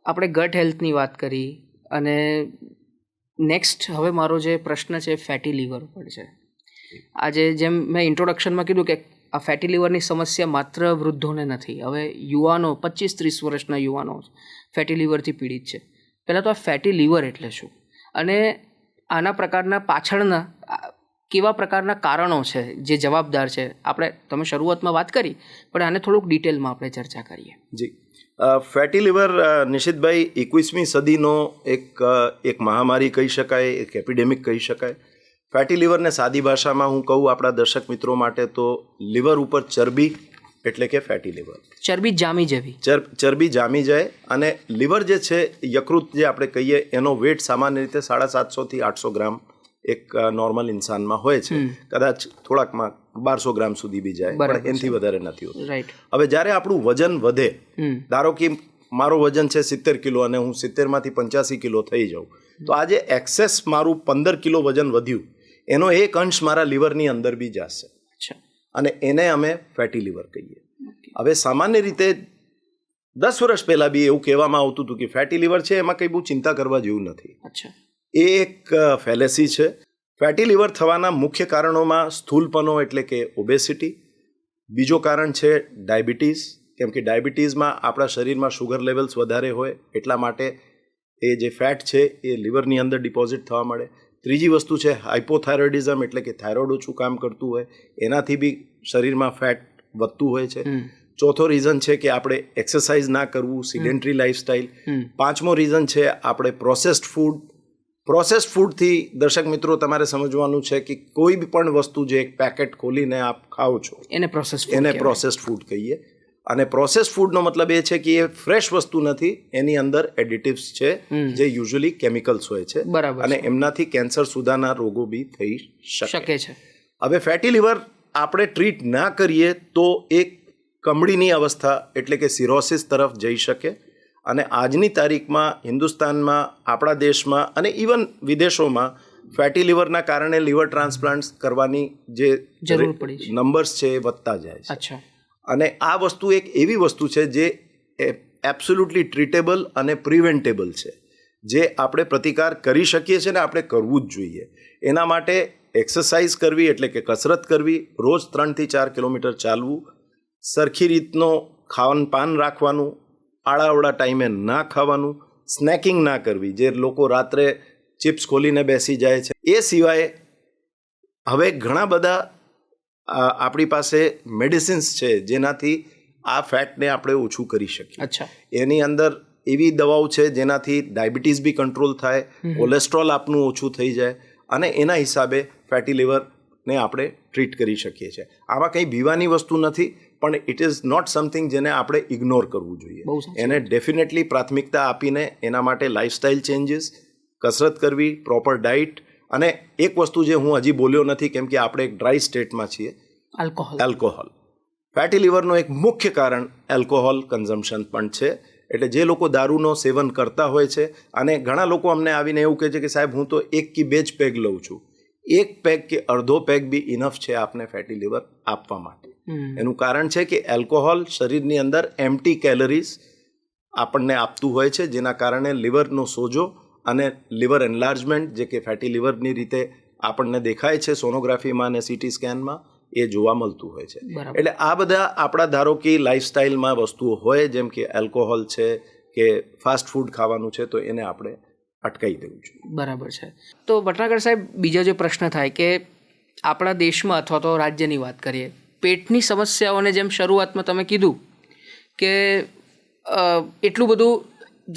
આપણે ગટ હેલ્થની વાત કરી અને નેક્સ્ટ હવે મારો જે પ્રશ્ન છે ફેટી લીવર ઉપર છે. આજે જેમ મેં ઇન્ટ્રોડક્શનમાં કીધું કે આ ફેટી લીવરની સમસ્યા માત્ર વૃદ્ધોને નથી, હવે યુવાનો 25-30 વર્ષના યુવાનો ફેટી લીવરથી પીડિત છે. પહેલાં તો આ ફેટી લીવર એટલે શું અને આના પ્રકારના પાછળના કેવા પ્રકારના કારણો છે જે જવાબદાર છે? તમે શરૂઆતમાં વાત કરી, પણ આને થોડુંક ડિટેલમાં આપણે ચર્ચા કરીએ. જી, ફેટી લીવર નિશિતભાઈ 21મી સદીનો એક મહામારી કહી શકાય, એક એપિડેમિક કહી શકાય. ફેટી લીવરને સાદી ભાષામાં હું કહું આપણા દર્શક મિત્રો માટે તો લીવર ઉપર ચરબી એટલે કે ફેટી લીવર. ચરબી જામી જવી, ચરબી જામી જાય. અને લીવર જે છે યકૃત જે આપણે કહીએ એનો વેટ સામાન્ય રીતે 750 થી 800 ગ્રામ એક નોર્મલ ઇન્સાનમાં હોય છે. કદાચ થોડાકમાં 1200 ગ્રામ સુધી બી જાય, પણ એનાથી વધારે નથી હોતું. હવે જ્યારે આપણું વજન વધે, ધારો કે મારું વજન છે 70 કિલો અને હું 70 માંથી 85 કિલો થઈ જાઉં, તો આજે એક્સેસ મારું 15 કિલો વજન વધ્યું એનો એક અંશ મારા લીવરની અંદર બી જશે અને એને અમે ફેટી લીવર કહીએ. હવે સામાન્ય રીતે 10 વર્ષ પહેલા બી એવું કહેવામાં આવતું હતું કે ફેટી લીવર છે એમાં કંઈ બહુ ચિંતા કરવા જેવું નથી. એ એક ફેલેસી છે. ફેટી લીવર થવાના મુખ્ય કારણોમાં સ્થૂલપનો એટલે કે ઓબેસિટી, બીજો કારણ છે ડાયાબિટીસ, કેમ કે ડાયાબિટીસમાં આપણા શરીરમાં શુગર લેવલ્સ વધારે હોય એટલા માટે એ જે ફેટ છે એ લીવરની અંદર ડિપોઝિટ થવા મળે. ત્રીજી વસ્તુ છે હાઇપોથાઇરોઇડિઝમ એટલે કે થાઇરોઇડ ઓછું કામ કરતું હોય, એનાથી બી શરીરમાં ફેટ વધતું હોય છે. ચોથો રીઝન છે કે આપણે એક્સરસાઇઝ ના કરવું, સિડેન્ટરી લાઇફસ્ટાઇલ. પાંચમો રીઝન છે આપણે પ્રોસેસ્ડ ફૂડ. પ્રોસેસ્ડ ફૂડથી દર્શક મિત્રો તમારે સમજવાનું છે કે કોઈ પણ વસ્તુ જે એક પેકેટ ખોલીને આપ ખાઓ છો એને પ્રોસેસ્ડ ફૂડ કહીએ. અને પ્રોસેસ્ડ ફૂડનો મતલબ એ છે કે એ ફ્રેશ વસ્તુ નથી, એની અંદર એડિટિવ્સ છે જે યુઝ્યુઅલી કેમિકલ્સ હોય છે અને એમનાથી કેન્સર સુધાના રોગો બી થઈ શકે છે. હવે ફેટી લીવર આપણે ટ્રીટ ના કરીએ તો એક કમળીની અવસ્થા એટલે કે સિરોસિસ તરફ જઈ શકે. અને આજની તારીખમાં હિન્દુસ્તાનમાં, આપણા દેશમાં અને ઇવન વિદેશોમાં ફેટી લીવરના કારણે લીવર ટ્રાન્સપ્લાન્ટ કરવાની જે નંબર્સ છે એ વધતા જાય છે. અને આ વસ્તુ એક એવી વસ્તુ છે જે એબ્સોલ્યુટલી ટ્રીટેબલ અને પ્રિવેન્ટેબલ છે, જે આપણે પ્રતિકાર કરી શકીએ છીએ ને આપણે કરવું જ જોઈએ. એના માટે એક્સરસાઇઝ કરવી એટલે કે કસરત કરવી, રોજ 3 થી 4 કિલોમીટર ચાલવું, સરખી રીતનો ખાનપાન રાખવાનું, આડાઅવળા ટાઈમે ના ખાવાનું, સ્નેકિંગ ના કરવી, જે લોકો રાત્રે ચિપ્સ ખોલીને બેસી જાય છે. એ સિવાય હવે ઘણા બધા આપણી પાસે મેડિસિન્સ છે જેનાથી આ ફેટને આપણે ઓછું કરી શકીએ. એની અંદર એવી દવાઓ છે જેનાથી ડાયાબિટીસ બી કંટ્રોલ થાય, કોલેસ્ટ્રોલ આપનું ઓછું થઈ જાય અને એના હિસાબે ફેટી લીવરને આપણે ટ્રીટ કરી શકીએ છીએ. આમાં કંઈ બીવાની વસ્તુ નથી, પણ ઇટ ઇઝ નોટ સમથિંગ જેને આપણે ઇગ્નોર કરવું જોઈએ. એને ડેફિનેટલી પ્રાથમિકતા આપીને એના માટે લાઇફસ્ટાઇલ ચેન્જીસ, કસરત કરવી, પ્રોપર ડાઇટ. અને એક વસ્તુ જે હું હજી બોલ્યો નથી કેમ કે આપણે એક ડ્રાય સ્ટેટમાં છીએ, આલ્કોહોલ. ફેટી લીવરનો એક મુખ્ય કારણ એલ્કોહોલ કન્ઝમ્પશન પણ છે. એટલે જે લોકો દારૂનો સેવન કરતા હોય છે, અને ઘણા લોકો અમને આવીને એવું કહે છે કે સાહેબ હું તો 1 કે 2 જ પેગ લઉં છું, એક પેગ કે અડધો પેગ બી ઇનફ છે આપને ફેટી લીવર આપવા માટે. એનું કારણ છે કે એલ્કોહોલ શરીરની અંદર એમ્પ્ટી કેલરીઝ આપણને આપતું હોય છે, જેના કારણે લીવરનો સોજો અને લીવર એન્લાર્જમેન્ટ જે કે ફેટી લીવરની રીતે આપણને દેખાય છે સોનોગ્રાફીમાં અને સીટી સ્કેનમાં, એ જોવા મળતું હોય છે. એટલે આ બધા આપણા ધારો કે લાઈફસ્ટાઈલમાં વસ્તુઓ હોય, જેમ કે એલ્કોહોલ છે કે ફાસ્ટ ફૂડ ખાવાનું છે, તો એને આપણે અટકાવી દેવું જોઈએ. બરાબર છે. તો ભટનાગર સાહેબ, બીજો જે પ્રશ્ન થાય કે આપણા દેશમાં અથવા તો રાજ્યની વાત કરીએ, પેટની સમસ્યાઓને જેમ શરૂઆતમાં તમે કીધું કે એટલું બધું,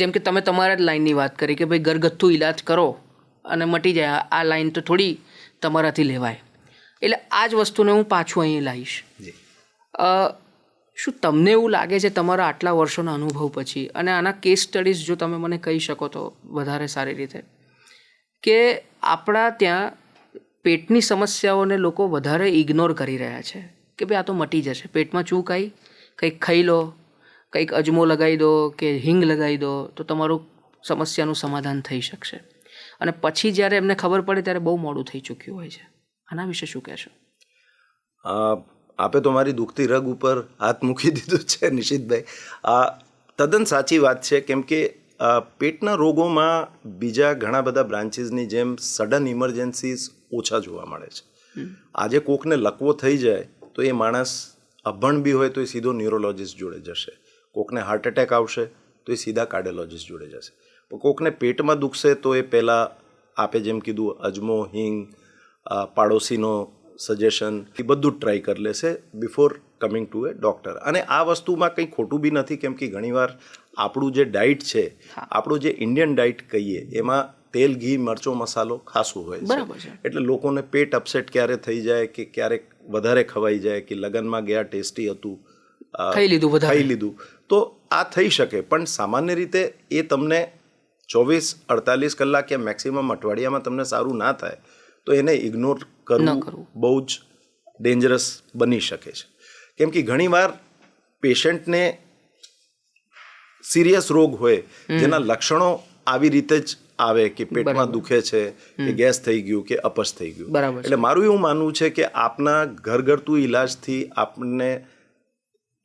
જેમ કે તમે તમારા જ લાઈનની વાત કરી કે ભાઈ ઘરગથ્થુ ઈલાજ કરો અને મટી જાય, આ લાઈન તો થોડી તમારાથી લેવાય. એટલે આ જ વસ્તુને હું પાછું અહીં લાવીશ. શું તમને એવું લાગે છે તમારા આટલા વર્ષોના અનુભવ પછી, અને આના કેસ સ્ટડીઝ જો તમે મને કહી શકો તો વધારે સારી રીતે, કે આપણા ત્યાં પેટની સમસ્યાઓને લોકો વધારે ઇગ્નોર કરી રહ્યા છે કે ભાઈ આ તો મટી જશે, પેટમાં ચૂક આવી, કંઈક ખાઈ લો, કંઈક અજમો લગાવી દો કે હિંગ લગાવી દો તો તમારું સમસ્યાનું સમાધાન થઈ શકશે, અને પછી જ્યારે એમને ખબર પડે ત્યારે બહુ મોડું થઈ ચૂક્યું હોય છે. આના વિશે શું કહેશો? આપે તો મારી દુખતી રગ ઉપર હાથ મૂકી દીધું છે નિશિતભાઈ. તદ્દન સાચી વાત છે, કેમ કે પેટના રોગોમાં બીજા ઘણા બધા બ્રાન્ચીસની જેમ સડન ઇમરજન્સીસ ઓછા જોવા મળે છે. આજે કોકને લકવો થઈ જાય તો એ માણસ અભણ બી હોય તો એ સીધો ન્યુરોલોજીસ્ટ જોડે જશે, કોકને હાર્ટ એટેક આવશે તો એ સીધા કાર્ડિયોલોજીસ્ટ જોડે જશે, કોકને પેટમાં દુખશે તો એ પહેલાં આપે જેમ કીધું અજમો, હિંગ, પાડોશીનો સજેશન, એ બધું જ ટ્રાય કરી લેશે before coming to A doctor. અને આ વસ્તુમાં કંઈ ખોટું બી નથી, કેમ કે ઘણીવાર આપણું જે ડાયટ છે, આપણું જે ઇન્ડિયન ડાયટ કહીએ, એમાં તેલ, ઘી, મરચો, મસાલો ખાસું હોય છે. એટલે લોકોને પેટ અપસેટ ક્યારે થઈ જાય કે ક્યારેક વધારે ખવાઈ જાય કે લગ્નમાં ગયા ટેસ્ટી હતું, ખાઈ લીધું, તો આ થઈ શકે. પણ સામાન્ય રીતે એ તમને 24-48 કલાક કે મેક્સિમમ અઠવાડિયામાં તમને સારું ના થાય તો એને ઇગ્નોર કરવું બહુ જ ડેન્જરસ બની શકે છે. કેમ કે ઘણીવાર પેશન્ટને સિરિયસ રોગ હોય જેના લક્ષણો આવી રીતે જ આવે કે પેટમાં દુખે છે કે ગેસ થઈ ગયું કે અપચ થઈ ગયું. એટલે મારું એવું માનવું છે કે આપના ઘરગથ્થુ ઇલાજથી આપણને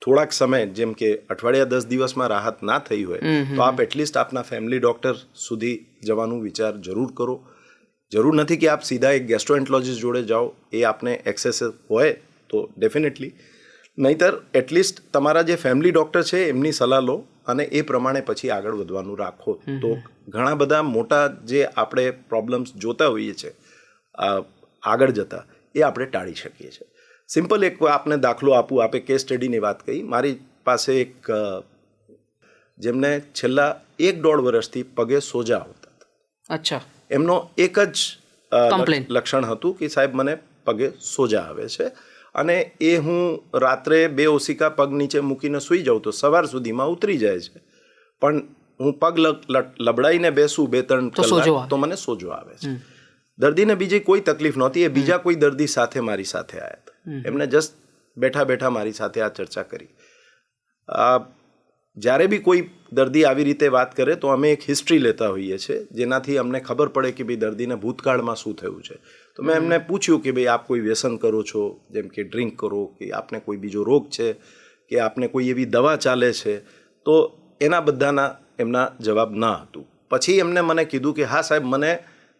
થોડાક સમય, જેમ કે અઠવાડિયા 10 દિવસમાં રાહત ના થઈ હોય તો આપ એટલીસ્ટ આપના ફેમિલી ડૉક્ટર સુધી જવાનું વિચાર જરૂર કરો. જરૂર નથી કે આપ સીધા એક ગેસ્ટ્રોએન્ટરોલોજીસ્ટ જોડે જાઓ, એ આપને એક્સેસ હોય તો ડેફિનેટલી, નહીંતર એટલીસ્ટ તમારા જે ફેમિલી ડૉક્ટર છે એમની સલાહ લો અને એ પ્રમાણે પછી આગળ વધવાનું રાખો. તો ઘણા બધા મોટા જે આપણે પ્રોબ્લેમ્સ જોતા હોઈએ છીએ આગળ જતા, એ આપણે ટાળી શકીએ છીએ. સિમ્પલ એક આપને દાખલો આપું, આપે કેસ સ્ટડીની વાત કહી. મારી પાસે એક જેમને છેલ્લા 1-1.5 વર્ષથી પગે સોજા આવતા હતા. અચ્છા. એમનો એક જ લક્ષણ હતું કે સાહેબ મને પગે સોજા આવે છે, અને એ હું રાત્રે 2 ઓશિકા પગ નીચે મૂકીને સૂઈ જાઉં તો સવાર સુધીમાં ઉતરી જાય છે, પણ હું પગ લબડાઈને બેસું 2-3 કલાક તો મને સોજો આવે છે. દર્દીને બીજી કોઈ તકલીફ નહોતી, એ બીજા કોઈ દર્દી સાથે મારી સાથે આવ્યા હતા, એમને જસ્ટ બેઠા બેઠા મારી સાથે આ ચર્ચા કરી. જ્યારે બી કોઈ દર્દી આવી રીતે વાત કરે તો અમે એક હિસ્ટ્રી લેતા હોઈએ છીએ, જેનાથી અમને ખબર પડે કે ભાઈ દર્દીને ભૂતકાળમાં શું થયું છે. તો મેં એમને પૂછ્યું કે ભાઈ આપ કોઈ વ્યસન કરો છો, જેમ કે ડ્રિંક કરો, કે આપને કોઈ બીજો રોગ છે, કે આપને કોઈ એવી દવા ચાલે છે, તો એના બધાના એમના જવાબ ના હતું. પછી એમને મને કીધું કે હા સાહેબ, મને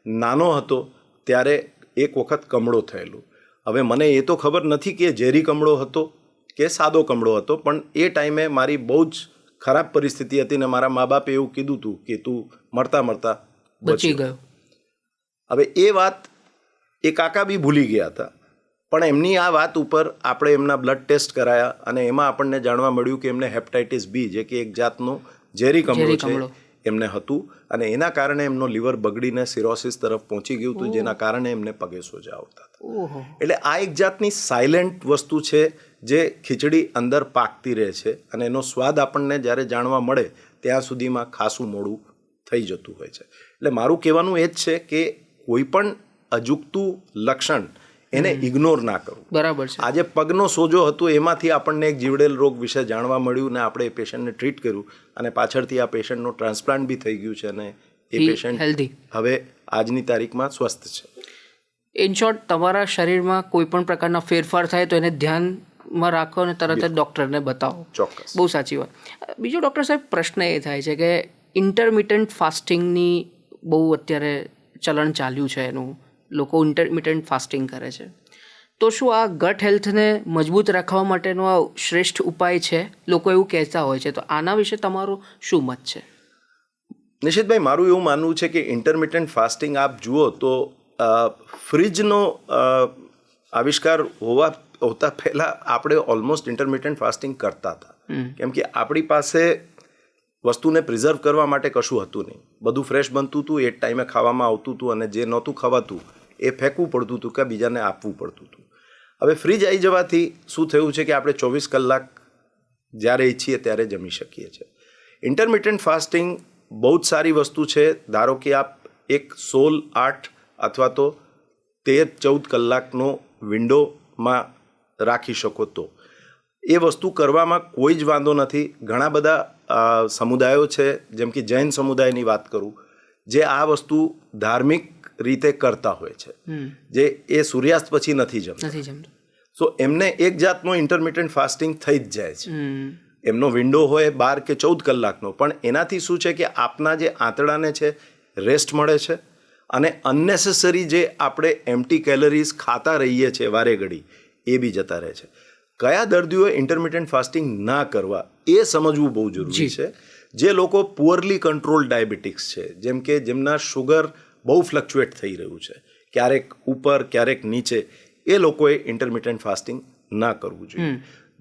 નાનો હતો ત્યારે એક વખત કમળો થયેલું. હવે મને એ તો ખબર નથી કે ઝેરી કમળો હતો કે સાદો કમળો હતો, પણ એ ટાઈમે મારી બહુ જ ખરાબ પરિસ્થિતિ હતી ને મારા મા બાપે એવું કીધું હતું કે તું મળતા મળતા બચી ગયો. હવે એ વાત એ કાકા બી ભૂલી ગયા હતા, પણ એમની આ વાત ઉપર આપણે એમના બ્લડ ટેસ્ટ કરાયા અને એમાં આપણને જાણવા મળ્યું કે એમને હેપેટાઇટિસ બી, જે કે એક જાતનું ઝેરી કમળો છે, એમને હતું, અને એના કારણે એમનો લીવર બગડીને સિરોસિસ તરફ પહોંચી ગયું હતું, જેના કારણે એમને પગે સોજા આવતા હતા. એટલે આ એક જાતની સાયલેન્ટ વસ્તુ છે જે ખીચડી અંદર પાકતી રહે છે, અને એનો સ્વાદ આપણને જ્યારે જાણવા મળે ત્યાં સુધીમાં ખાસું મોડું થઈ જતું હોય છે. એટલે મારું કહેવાનું એ જ છે કે કોઈ પણ અજુગતું લક્ષણ એને ઇગ્નોર ના કરવું. બરાબર છે. આજે પગનો સોજો હતો, એમાંથી આપણને એક જીવડેલ રોગ વિશે જાણવા મળ્યું ને આપણે એ પેશન્ટને ટ્રીટ કર્યું, અને પાછળથી આ પેશન્ટનો ટ્રાન્સપ્લાન્ટ બી થઈ ગયું છે, અને એ પેશન્ટ હવે આજની તારીખમાં સ્વસ્થ છે. ઇન શોર્ટ તમારા શરીરમાં કોઈ પણ પ્રકારના ફેરફાર થાય તો એને ધ્યાનમાં રાખો અને તરત જ ડૉક્ટરને બતાવો. ચોક્કસ. બહુ સાચી વાત. બીજો ડૉક્ટર સાહેબ પ્રશ્ન એ થાય છે કે ઇન્ટરમિટન્ટ ફાસ્ટિંગની બહુ અત્યારે ચલણ ચાલ્યું છે એનું, લોકો ઇન્ટરમિટન્ટ ફાસ્ટિંગ કરે છે, તો શું આ ગટ હેલ્થને મજબૂત રાખવા માટેનો આ શ્રેષ્ઠ ઉપાય છે? લોકો એવું કહેતા હોય છે, તો આના વિશે તમારું શું મત છે? નિશિતભાઈ, મારું એવું માનવું છે કે ઇન્ટરમિટન્ટ ફાસ્ટિંગ આપ જુઓ તો ફ્રીજનો આવિષ્કાર હોતા પહેલાં આપણે ઓલમોસ્ટ ઇન્ટરમિટન્ટ ફાસ્ટિંગ કરતા હતા. કેમ કે આપણી પાસે વસ્તુને પ્રિઝર્વ કરવા માટે કશું હતું નહીં. બધું ફ્રેશ બનતું હતું, એ ટાઈમે ખાવામાં આવતું હતું, અને જે નહોતું ખવાતું એ ફેંકવું પડતું હતું કે બીજાને આપવું પડતું હતું. હવે ફ્રીજ આવી જવાથી શું થયું છે કે આપણે 24 કલાક જ્યારે ઈચ્છીએ ત્યારે જમી શકીએ છીએ. ઇન્ટરમિટન્ટ ફાસ્ટિંગ બહુ જ સારી વસ્તુ છે. ધારો કે આપ એક 16, 8 અથવા તો 13, 14 કલાકનો વિન્ડોમાં રાખી શકો તો એ વસ્તુ કરવામાં કોઈ જ વાંધો નથી. ઘણા બધા સમુદાયો છે, જેમ કે જૈન સમુદાયની વાત કરું, જે આ વસ્તુ ધાર્મિક રીતે કરતા હોય છે, જે એ સૂર્યાસ્ત પછી નથી જમતા. સો એમને એક જાતનો ઇન્ટરમિટન્ટ ફાસ્ટિંગ થઈ જ જાય છે. એમનો વિન્ડો હોય 12 કે 14 કલાકનો, પણ એનાથી શું છે કે આપના જે આંતરડાને છે રેસ્ટ મળે છે, અને અનનેસેસરી જે આપણે એમ્પ્ટી કેલરીઝ ખાતા રહીએ છીએ વારે ઘડી એ બી જતા રહે છે. કયા દર્દીઓએ ઇન્ટરમિટન્ટ ફાસ્ટિંગ ના કરવા એ સમજવું બહુ જરૂરી છે. જે લોકો પુઅરલી કંટ્રોલ ડાયાબિટીક્સ છે, જેમ કે જેમના શુગર બહુ ફ્લક્ચ્યુએટ થઈ રહ્યું છે, ક્યારેક ઉપર ક્યારેક નીચે, એ લોકોએ ઇન્ટરમિટન્ટ ફાસ્ટિંગ ના કરવું જોઈએ.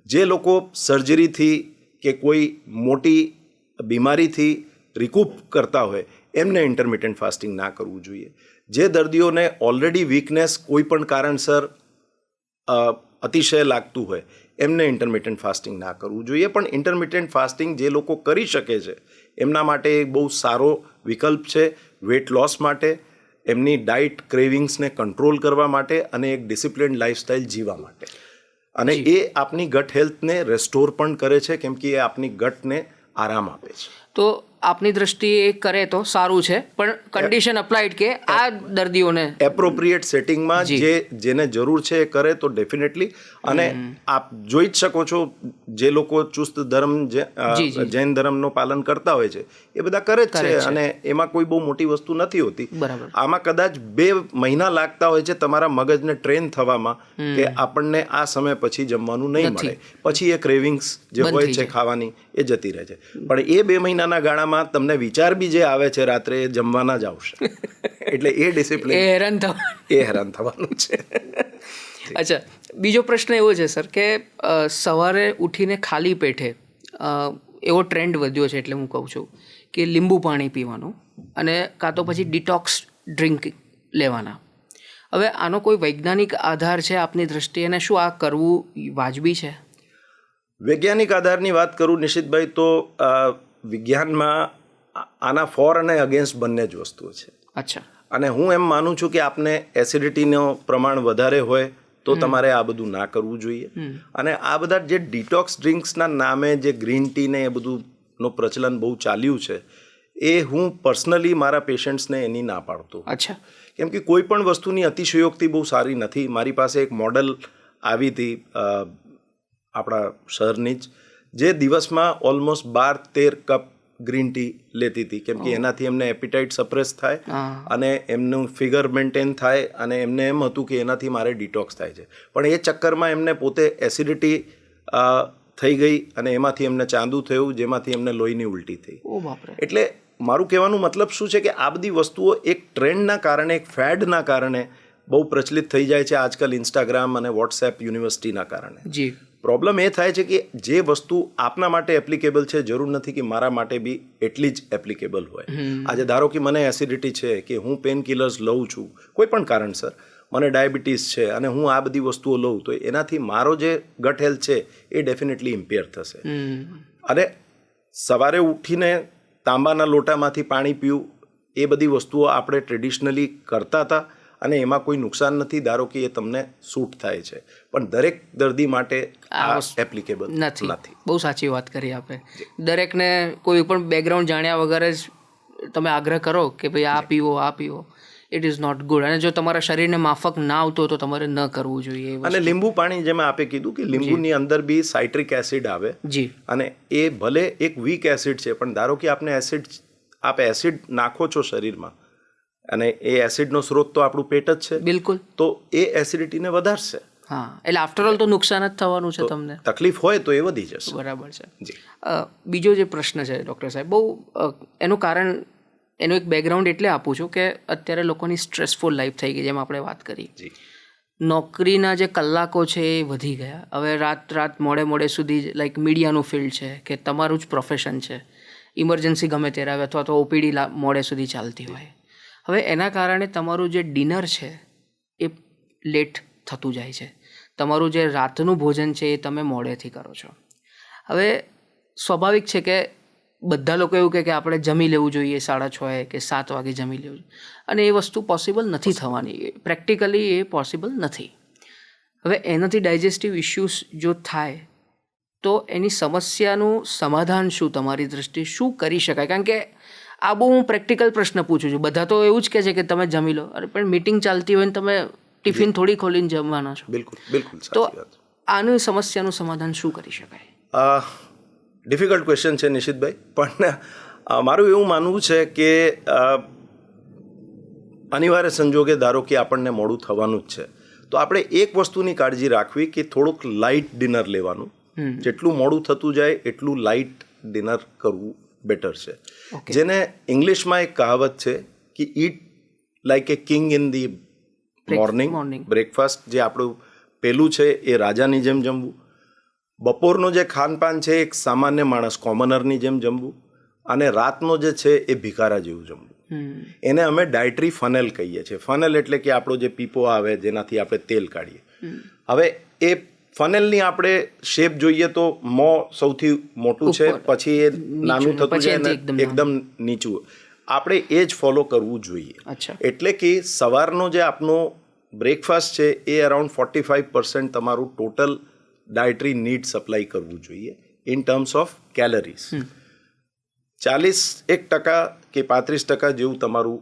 જે લોકો સર્જરીથી કે કોઈ મોટી બીમારીથી રિકૂપ કરતા હોય એમને ઇન્ટરમિટન્ટ ફાસ્ટિંગ ના કરવું જોઈએ. જે દર્દીઓને ઓલરેડી વીકનેસ કોઈ પણ કારણસર અતિશય લાગતું હોય એમને ઇન્ટરમિટન્ટ ફાસ્ટિંગ ના કરવું જોઈએ. પણ ઇન્ટરમિટન્ટ ફાસ્ટિંગ જે લોકો કરી શકે છે એમના માટે એક બહુ સારો વિકલ્પ છે, વેટ લોસ માટે, એમની ડાયટ ક્રેવિંગ્સને કંટ્રોલ કરવા માટે, અને એક ડિસિપ્લિન લાઈફસ્ટાઈલ જીવવા માટે. અને એ આપની ગટ હેલ્થને રેસ્ટોર પણ કરે છે, કેમ કે એ આપની ગટને આરામ આપે છે. તો આપની દ્રષ્ટિએ એ કરે તો સારું છે, પણ કન્ડિશન અપ્લાઇડ કે આ દર્દીઓને એપ્રોપ્રિએટ સેટિંગમાં જેને જરૂર છે એ કરે તો ડેફિનેટલી. અને આપ જોઈ જ શકો છો, જે લોકો ચુસ્ત ધર્મ જૈન ધર્મનું પાલન કરતા હોય છે એ બધા કરે જ છે, અને એમાં કોઈ બહુ મોટી વસ્તુ નથી હોતી. આમાં કદાચ 2 મહિના લાગતા હોય છે તમારા મગજને ટ્રેન થવામાં કે આપણને આ સમય પછી જમવાનું નહીં મળે, પછી એ ક્રેવિંગ્સ જે હોય છે ખાવાની એ જતી રહે છે. પણ એ 2 મહિનાના ગાળામાં તમને વિચાર બી જે આવે છે રાત્રે એ જમવાના જ આવશે. એટલે એ ડિસિપ્લિન હેરાન થવાનું છે. અચ્છા, બીજો પ્રશ્ન એવો છે સર કે સવારે ઉઠીને ખાલી પેટે એવો ટ્રેન્ડ વધ્યો છે, એટલે હું કહું છું કે લીંબુ પાણી પીવાનું અને કાં તો પછી ડિટોક્સ ડ્રિંક લેવાના. હવે આનો કોઈ વૈજ્ઞાનિક આધાર છે આપની દ્રષ્ટિએ, અને શું આ કરવું વાજબી છે? વૈજ્ઞાનિક આધારની વાત કરું નિશિતભાઈ, તો વિજ્ઞાનમાં આના ફોર અને અગેન્સ્ટ બંને જ વસ્તુઓ છે. અચ્છા. અને હું એમ માનું છું કે આપને એસિડિટીનો પ્રમાણ વધારે હોય તો તમારે આ બધું ના કરવું જોઈએ. અને આ બધા જે ડિટોક્સ ડ્રિંક્સના નામે જે ગ્રીન ટી ને એ બધુંનો પ્રચલન બહુ ચાલ્યું છે, એ હું પર્સનલી મારા પેશન્ટ્સને એની ના પાડતો. અચ્છા. કેમ કે કોઈ પણ વસ્તુની અતિશયોક્તિ બહુ સારી નથી. મારી પાસે એક મોડલ આવી હતી આપણા શહેરની જ, જે દિવસમાં ઓલમોસ્ટ 12-13 કપ ગ્રીન ટી લેતી હતી, કેમ કે એનાથી એમને એપિટાઇટ સપ્રેસ થાય અને એમનું ફિગર મેન્ટેન થાય, અને એમને એમ હતું કે એનાથી મારે ડિટોક્સ થાય છે. પણ એ ચક્કરમાં એમને પોતે એસિડિટી થઈ ગઈ અને એમાંથી એમને ચાંદુ થયું, જેમાંથી એમને લોહીની ઉલટી થઈ. એટલે મારું કહેવાનું મતલબ શું છે કે આ બધી વસ્તુઓ એક ટ્રેન્ડના કારણે, એક ફેડના કારણે બહુ પ્રચલિત થઈ જાય છે આજકાલ, ઇન્સ્ટાગ્રામ અને વોટ્સએપ યુનિવર્સિટીના કારણે. પ્રોબ્લેમ એ થાય છે કે જે વસ્તુ આપના માટે એપ્લિકેબલ છે, જરૂર નથી કે મારા માટે બી એટલી જ એપ્લિકેબલ હોય. આજે ધારો કે મને એસિડિટી છે, કે હું પેન કિલર્સ લઉં છું કોઈ પણ કારણસર, મને ડાયાબિટીસ છે, અને હું આ બધી વસ્તુઓ લઉં, તો એનાથી મારો જે ગટ હેલ્થ છે એ ડેફિનેટલી ઇમ્પેર થશે. અને સવારે ઉઠીને તાંબાના લોટામાંથી પાણી પીવું, એ બધી વસ્તુઓ આપણે ટ્રેડિશનલી કરતા હતા, અને એમાં કોઈ નુકસાન નથી. ધારો કે એ તમને સૂટ થાય છે, પણ દરેક દર્દી માટે આ એપ્લિકેબલ નથી. બહુ સાચી વાત કરી આપણે. દરેકને કોઈ પણ બેકગ્રાઉન્ડ જાણ્યા વગર જ તમે આગ્રહ કરો કે ભાઈ આ પીવો, આ પીવો, ઇટ ઇઝ નોટ ગુડ. અને જો તમારા શરીરને માફક ના આવતો હોય તો તમારે ન કરવું જોઈએ. અને લીંબુ પાણી જેમ આપે કીધું કે લીંબુની અંદર બી સાઇટ્રિક એસિડ આવે જી. અને એ ભલે એક વીક એસિડ છે, પણ ધારો કે આપ એસિડ નાખો છો શરીરમાં અને એ એસિડનો સ્ત્રોત તો આપણું પેટ જ છે. બિલકુલ. તો એ એસિડિટીને વધારશે. હા, એટલે આફ્ટર ઓલ તો નુકસાન જ થવાનું છે તમને. તકલીફ હોય તો એ વધી જશે. બરાબર છે. જી. બીજો જે પ્રશ્ન છે ડૉક્ટર સાહેબ, બહુ એનું કારણ, એનું એક બેકગ્રાઉન્ડ એટલે આપું છું કે અત્યારે લોકોની સ્ટ્રેસફુલ લાઈફ થઈ ગઈ, જેમ આપણે વાત કરી. જી. નોકરીના જે કલાકો છે એ વધી ગયા. હવે રાત મોડે સુધી લાઈક મીડિયાનું ફિલ્ડ છે કે તમારું જ પ્રોફેશન છે, ઇમરજન્સી ગમે ત્યારે આવે અથવા તો ઓપીડી મોડે સુધી ચાલતી હોય. હવે એના કારણે તમારું જે ડિનર છે એ લેટ થતું જાય છે. તમારું જે રાતનું ભોજન છે એ તમે મોડેથી કરો છો. હવે સ્વાભાવિક છે કે બધા લોકો એવું કહે કે આપણે જમી લેવું જોઈએ 6:30 કે 7 વાગે જમી લેવું જોઈએ, અને એ વસ્તુ પોસિબલ નથી થવાની. પ્રેક્ટિકલી એ પોસિબલ નથી. હવે એનાથી ડાયજેસ્ટિવ ઇશ્યુઝ જો થાય તો એની સમસ્યાનું સમાધાન શું, તમારી દૃષ્ટિએ શું કરી શકાય? કારણ કે આ બહુ હું પ્રેક્ટિકલ પ્રશ્ન પૂછું છું. બધા તો એવું જ કહે છે કે તમે જમી લો, અરે પણ મીટિંગ ચાલતી હોય ને તમે ટિફિન થોડી ખોલીને જમવાના છો. બિલકુલ બિલકુલ. તો આની સમસ્યાનું સમાધાન શું કરી શકાય? ડિફિકલ્ટ ક્વેશ્ચન છે નિશિતભાઈ, પણ મારું એવું માનવું છે કે અનિવાર્ય સંજોગે ધારો કે આપણને મોડું થવાનું જ છે, તો આપણે એક વસ્તુની કાળજી રાખવી કે થોડુંક લાઇટ ડિનર લેવાનું. જેટલું મોડું થતું જાય એટલું લાઇટ ડિનર કરવું બેટર છે. જેને ઇંગ્લિશમાં એક કહાવત છે કે eat like a king in the morning. Breakfast જે આપણું પહેલું છે એ રાજાની જેમ જમવું. બપોરનું જે ખાનપાન છે એક સામાન્ય માણસ કોમનરની જેમ જમવું, અને રાતનો જે છે એ ભિખારા જેવું જમવું. એને અમે ડાયટરી ફનેલ કહીએ છીએ. ફનેલ એટલે કે આપણો જે પીપો આવે જેનાથી આપણે તેલ કાઢીએ. હવે એ ફનેલની આપણે શેપ જોઈએ તો મોં સૌથી મોટું છે, પછી એ નાનું થતું જાય એકદમ નીચું. આપણે એ જ ફોલો કરવું જોઈએ. એટલે કે સવારનો જે આપનો બ્રેકફાસ્ટ છે એ અરાઉન્ડ 45% તમારું ટોટલ ડાયટરી નીડ સપ્લાય કરવું જોઈએ ઇન ટર્મ્સ ઓફ કેલરીઝ. 41% કે 35% જેવું તમારું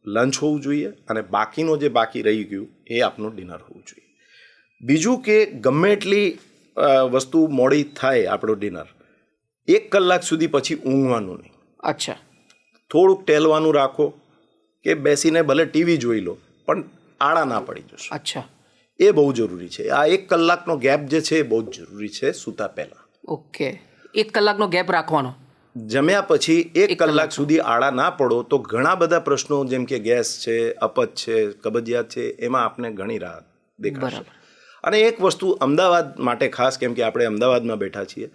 લંચ હોવું જોઈએ, અને બાકીનો જે બાકી રહી ગયું એ આપનું ડિનર હોવું જોઈએ. બીજું કે ગમે એટલી વસ્તુ મોડી થાય આપણો ડિનર, 1 કલાક સુધી પછી ઊંઘવાનું નહીં. અચ્છા. થોડુંક ટેલવાનું રાખો કે બેસીને ભલે ટીવી જોઈ લો, પણ આળા ના પડી જશો. અચ્છા. એ બહુ જરૂરી છે. આ 1 કલાકનો ગેપ જે છે એ બહુ જ જરૂરી છે સૂતા પહેલા. ઓકે. 1 કલાકનો ગેપ રાખવાનો. જમ્યા પછી 1 કલાક સુધી આળા ના પડો તો ઘણા બધા પ્રશ્નો જેમ કે ગેસ છે, અપચ છે, કબજિયાત છે, એમાં આપને ઘણી રાહત દેખાશે. અને એક વસ્તુ અમદાવાદ માટે ખાસ, કેમ કે આપણે અમદાવાદમાં બેઠા છીએ,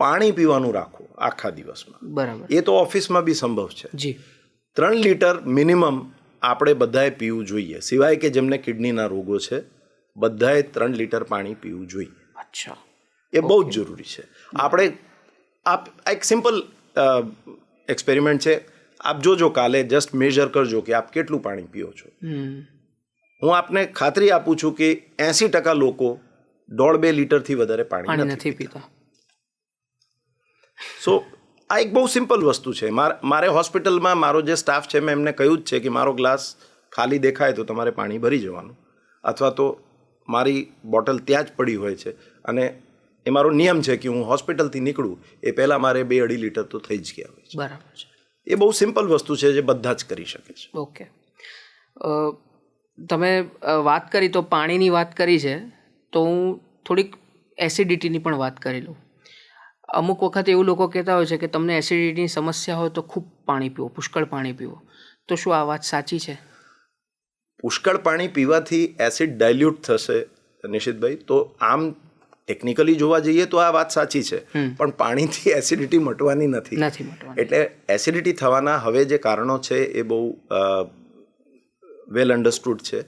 પાણી પીવાનું રાખો આખા દિવસમાં. બરાબર. એ તો ઓફિસમાં બી સંભવ છે. જી. 3 લીટર મિનિમમ આપણે બધાએ પીવું જોઈએ, સિવાય કે જેમને કિડનીના રોગો છે બધાએ 3 લીટર પાણી પીવું જોઈએ. અચ્છા. એ બહુ જ જરૂરી છે. આપણે એક સિમ્પલ એક્સપેરિમેન્ટ છે, આપ જોજો કાલે, જસ્ટ મેજર કરજો કે આપ કેટલું પાણી પીઓ છો. હું આપને ખાતરી આપું છું કે 80% લોકો 1.5-2 લીટરથી વધારે પાણી નથી પીતા. સો આ એક બહુ સિમ્પલ વસ્તુ છે. મારે હોસ્પિટલમાં મારો જે સ્ટાફ છે મેં એમને કહ્યું જ છે કે મારો ગ્લાસ ખાલી દેખાય તો તમારે પાણી ભરી જવાનું, અથવા તો મારી બોટલ ત્યાં જ પડી હોય છે, અને એ મારો નિયમ છે કે હું હોસ્પિટલથી નીકળું એ પહેલાં મારે 2-2.5 લીટર તો થઈ જ ગયા હોય છે. બરાબર છે. એ બહુ સિમ્પલ વસ્તુ છે જે બધા જ કરી શકે છે. ઓકે. તમે વાત કરી તો પાણીની વાત કરી છે, તો હું થોડીક એસિડિટીની પણ વાત કરી લઉં. અમુક વખત એવું લોકો કહેતા હોય છે કે તમને એસિડિટીની સમસ્યા હોય તો ખૂબ પાણી પીવો, પુષ્કળ પાણી પીવો. તો શું આ વાત સાચી છે? પુષ્કળ પાણી પીવાથી એસિડ ડાયલ્યુટ થશે નિશિતભાઈ, તો આમ ટેકનિકલી જોવા જઈએ તો આ વાત સાચી છે, પણ પાણીથી એસિડિટી મટવાની નથી. એટલે એસિડિટી થવાના હવે જે કારણો છે એ બહુ વેલ અન્ડરસ્ટુડ છે.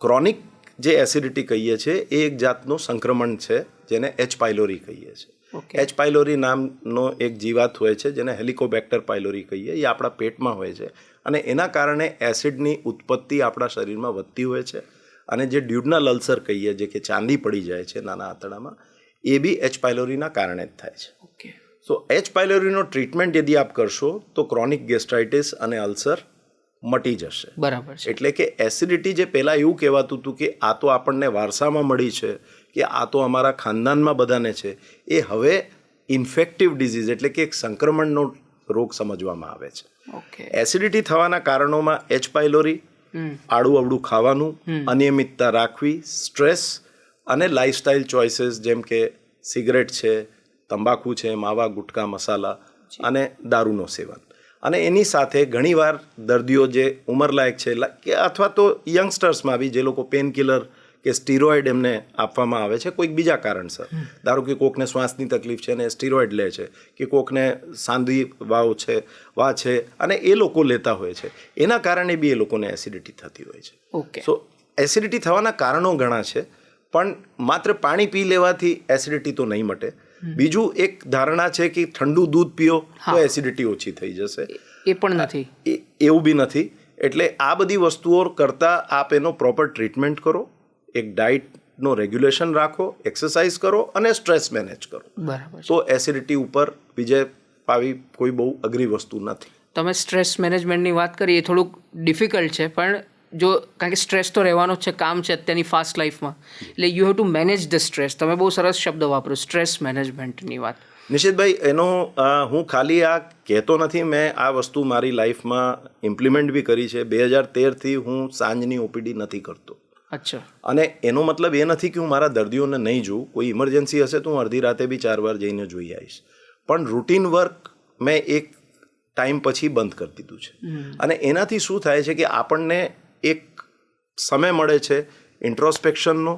ક્રોનિક જે એસિડિટી કહીએ છીએ એ એક જાતનું સંક્રમણ છે જેને એચ પાયલોરી કહીએ છીએ. એચ પાયલોરી નામનો એક જીવાત હોય છે જેને હેલિકોબેક્ટર પાયલોરી કહીએ. એ આપણા પેટમાં હોય છે અને એના કારણે એસિડની ઉત્પત્તિ આપણા શરીરમાં વધતી હોય છે, અને જે ડ્યુડનલ અલ્સર કહીએ, જે કે ચાંદી પડી જાય છે નાના આંતરડામાં, એ બી એચ પાયલોરીના કારણે જ થાય છે. સો એચ પાયલોરીનો ટ્રીટમેન્ટ યદિ આપ કરશો તો ક્રોનિક ગેસ્ટ્રાઇટિસ અને અલ્સર મટી જશે. બરાબર છે. એટલે કે એસિડિટી જે પહેલાં એવું કહેવાતું હતું કે આ તો આપણને વારસામાં મળી છે કે આ તો અમારા ખાનદાનમાં બધાને છે, એ હવે ઇન્ફેક્ટિવ ડિઝીઝ એટલે કે એક સંક્રમણનો રોગ સમજવામાં આવે છે. ઓકે. એસિડિટી થવાના કારણોમાં એચ પાયલોરી, આડું અવડું ખાવાનું, અનિયમિતતા રાખવી, સ્ટ્રેસ અને લાઇફસ્ટાઇલ ચોઇસીસ જેમ કે સિગરેટ છે, તંબાકુ છે, માવા, ગુટકા, મસાલા અને દારૂનો સેવન. અને એની સાથે ઘણીવાર દર્દીઓ જે ઉંમરલાયક છે કે અથવા તો યંગસ્ટર્સમાં બી જે લોકો પેન કિલર કે સ્ટીરોઇડ એમને આપવામાં આવે છે કોઈક બીજા કારણસર, ધારો કે કોકને શ્વાસની તકલીફ છે ને સ્ટીરોઇડ લે છે, કે કોકને સાંધી વા છે અને એ લોકો લેતા હોય છે, એના કારણે બી એ લોકોને એસિડિટી થતી હોય છે. ઓકે. સો એસિડિટી થવાના કારણો ઘણા છે, પણ માત્ર પાણી પી લેવાથી એસિડિટી તો નહીં મટે. બીજું એક ધારણા છે કે ઠંડુ દૂધ પીઓ તો એસિડિટી ઓછી થઈ જશે. એ પણ નથી. એવું બી નથી. એટલે આ બધી વસ્તુઓ કરતાં આપ એનો પ્રોપર ટ્રીટમેન્ટ કરો, એક ડાયટનો રેગ્યુલેશન રાખો, એક્સરસાઇઝ કરો અને સ્ટ્રેસ મેનેજ કરો. બરાબર. તો એસિડિટી ઉપર વિજય પાવી કોઈ બહુ અઘરી વસ્તુ નથી. તમે સ્ટ્રેસ મેનેજમેન્ટની વાત કરી, એ થોડુંક ડિફિકલ્ટ છે, પણ જો કારણ કે સ્ટ્રેસ તો રહેવાનો જ છે, કામ છે અત્યારની ફાસ્ટ લાઈફમાં, એટલે you have to manage the stress. તમે બહુ સરસ શબ્દ વાપરો, સ્ટ્રેસ મેનેજમેન્ટની વાત. નિશિતભાઈ, એનો હું ખાલી આ કહેતો નથી, મેં આ વસ્તુ મારી લાઈફમાં ઇમ્પ્લિમેન્ટ બી કરી છે. 2013થી હું સાંજની ઓપીડી નથી કરતો. અચ્છા. અને એનો મતલબ એ નથી કે હું મારા દર્દીઓને નહીં જોઉં. કોઈ ઇમરજન્સી હશે તો હું અડધી રાતે બી 4 વાર જઈને જોઈ આવીશ, પણ રૂટીન વર્ક મેં એક ટાઈમ પછી બંધ કરી દીધું છે. અને એનાથી શું થાય છે કે આપણને એક સમય મળે છે ઇન્ટ્રોસ્પેક્શનનો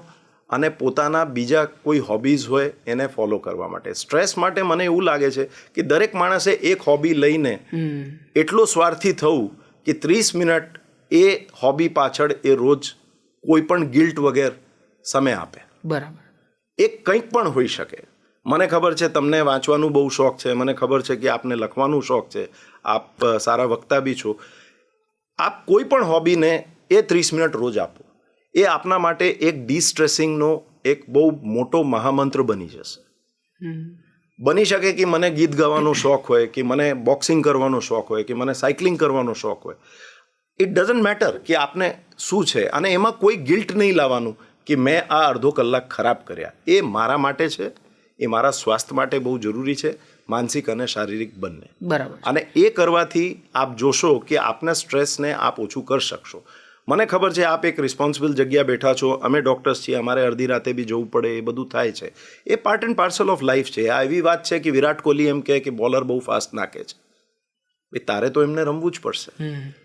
અને પોતાના બીજા કોઈ હોબીઝ હોય એને ફોલો કરવા માટે. સ્ટ્રેસ માટે મને એવું લાગે છે કે દરેક માણસે એક હોબી લઈને એટલો સ્વાર્થી થવું કે 30 મિનિટ એ હોબી પાછળ એ રોજ કોઈ પણ ગિલ્ટ વગર સમય આપે. બરાબર. એક કંઈક પણ હોઈ શકે. મને ખબર છે તમને વાંચવાનું બહુ શોખ છે, મને ખબર છે કે આપને લખવાનું શોખ છે, આપ સારા વક્તા બી છો. આપ કોઈ પણ હોબીને એ 30 મિનિટ રોજ આપો, એ આપના માટે એક ડિસ્ટ્રેસિંગનો એક બહુ મોટો મહામંત્ર બની જશે. બની શકે કે મને ગીત ગાવાનો શોખ હોય, કે મને બોક્સિંગ કરવાનો શોખ હોય, કે મને સાયકલિંગ કરવાનો શોખ હોય. ઇટ ડઝન્ટ મેટર કે આપને શું છે, અને એમાં કોઈ ગિલ્ટ નહીં લાવવાનું કે મેં આ અડધો કલાક ખરાબ કર્યા. એ મારા માટે છે, એ મારા સ્વાસ્થ્ય માટે બહુ જરૂરી છે, માનસિક અને શારીરિક બંને. બરાબર. અને એ કરવાથી આપ જોશો કે આપના સ્ટ્રેસને આપ ઓછું કરી શકશો. મને ખબર છે આપ એક રિસ્પોન્સિબલ જગ્યા બેઠા છો, અમે ડૉક્ટર્સ છીએ, અમારે અડધી રાતે બી જવું પડે, એ બધું થાય છે. એ part and parcel of life છે. આ એવી વાત છે કે વિરાટ કોહલી એમ કહે કે બોલર બહુ ફાસ્ટ નાખે છે, ભાઈ તારે તો એમને રમવું જ પડશે.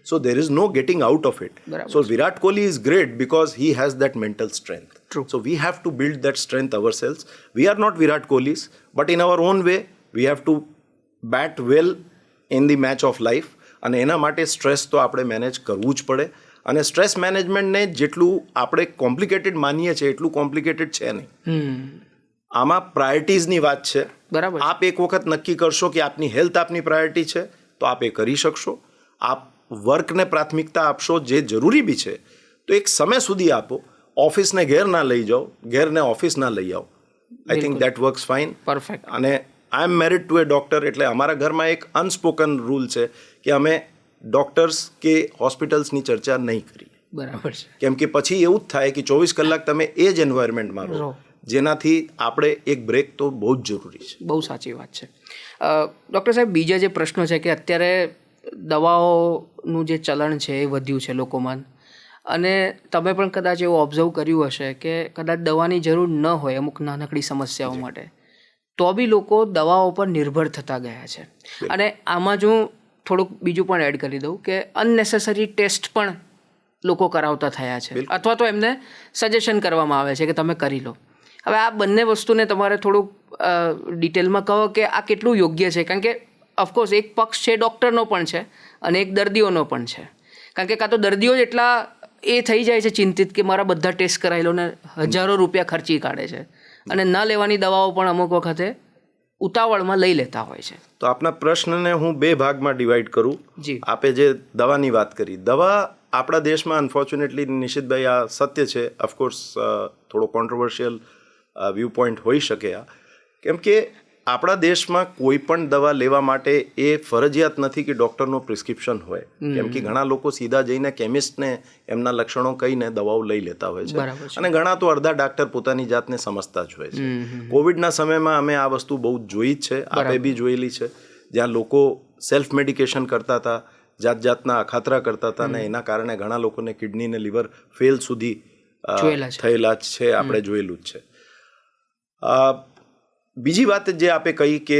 So there is no getting out of it. So Virat Kohli is great because he has that mental strength. So we have to build that strength ourselves. We are not Virat Kohlis, but in our own way we have to bat well in the match of life. અને એના માટે stress તો આપણે manage કરવું જ પડે. અને stress મેનેજમેન્ટને જેટલું આપણે કોમ્પ્લિકેટેડ માનીએ છીએ એટલું કોમ્પ્લિકેટેડ છે નહીં. આમાં પ્રાયોરિટીઝની વાત છે. બરાબર. આપ એક વખત નક્કી કરશો કે આપની હેલ્થ આપની પ્રાયોરિટી છે તો આપ એ કરી શકશો. આપ વર્કને પ્રાથમિકતા આપશો, જે જરૂરી બી છે, તો એક સમય સુધી આપો. ઓફિસને ઘેર ના લઈ જાઓ, ઘેરને ઓફિસ ના લઈ આવો. I think that works fine. Perfect. અને આઈ એમ મેરિડ ટુ એ ડૉક્ટર, એટલે અમારા ઘરમાં એક અનસ્પોકન રૂલ છે કે અમે ડૉક્ટર્સ કે હોસ્પિટલ્સની ચર્ચા નહીં કરીએ. બરાબર છે. કેમ કે પછી એવું જ થાય કે 24 કલાક તમે એ જ એન્વાયરમેન્ટમાં રહો, જેનાથી આપણે એક બ્રેક તો બહુ જ જરૂરી છે. બહુ સાચી વાત છે. ડૉક્ટર સાહેબ, બીજા જે પ્રશ્નો છે કે અત્યારે દવાઓનું જે ચલણ છે એ વધ્યું છે લોકોમાં, અને તમે પણ કદાચ એવું ઓબ્ઝર્વ કર્યું હશે કે કદાચ દવાની જરૂર ન હોય અમુક નાનકડી સમસ્યાઓ માટે, તો બી લોકો દવાઓ પર નિર્ભર થતા ગયા છે. અને આમાં જો થોડુંક બીજું પણ એડ કરી દઉં કે અનનેસેસરી ટેસ્ટ પણ લોકો કરાવતા થયા છે, અથવા તો એમને સજેશન કરવામાં આવે છે કે તમે કરી લો. હવે આ બંને વસ્તુને તમારે થોડુંક ડિટેલમાં કહો કે આ કેટલું યોગ્ય છે, કારણ કે ઓફકોર્સ એક પક્ષ છે ડૉક્ટરનો પણ છે અને એક દર્દીઓનો પણ છે. કારણ કે કાં તો દર્દીઓ જ એટલા એ થઈ જાય છે ચિંતિત કે મારા બધા ટેસ્ટ કરાવી લો ને હજારો રૂપિયા ખર્ચી કાઢે છે, અને ન લેવાની દવાઓ પણ અમુક વખતે ઉતાવળમાં લઈ લેતા હોય છે. તો આપના પ્રશ્નને હું 2 ભાગમાં ડિવાઈડ કરું. જી. આપે જે દવાની વાત કરી, દવા આપણા દેશમાં અનફોર્ચ્યુનેટલી નિશિતભાઈ આ સત્ય છે, ઓફકોર્સ થોડો કોન્ટ્રોવર્શિયલ વ્યૂ પોઈન્ટ હોઈ શકે આ, કેમ કે આપણા દેશમાં કોઈ પણ દવા લેવા માટે એ ફરજિયાત નથી કે ડૉક્ટરનો પ્રિસ્ક્રિપ્શન હોય, કેમ કે ઘણા લોકો સીધા જઈને કેમિસ્ટને એમના લક્ષણો કહીને દવાઓ લઈ લેતા હોય છે, અને ઘણા તો અડધા ડાક્ટર પોતાની જાતને સમજતા જ હોય છે. કોવિડના સમયમાં અમે આ વસ્તુ બહુ જોઈ જ છે, આપે બી જોયેલી છે, જ્યાં લોકો સેલ્ફ મેડિકેશન કરતા હતા, જાતના અખાતરા કરતા હતા, અને એના કારણે ઘણા લોકોને કિડની ને લીવર ફેલ સુધી થયેલા છે, આપણે જોયેલું જ છે. બીજી વાત જે આપે કહી કે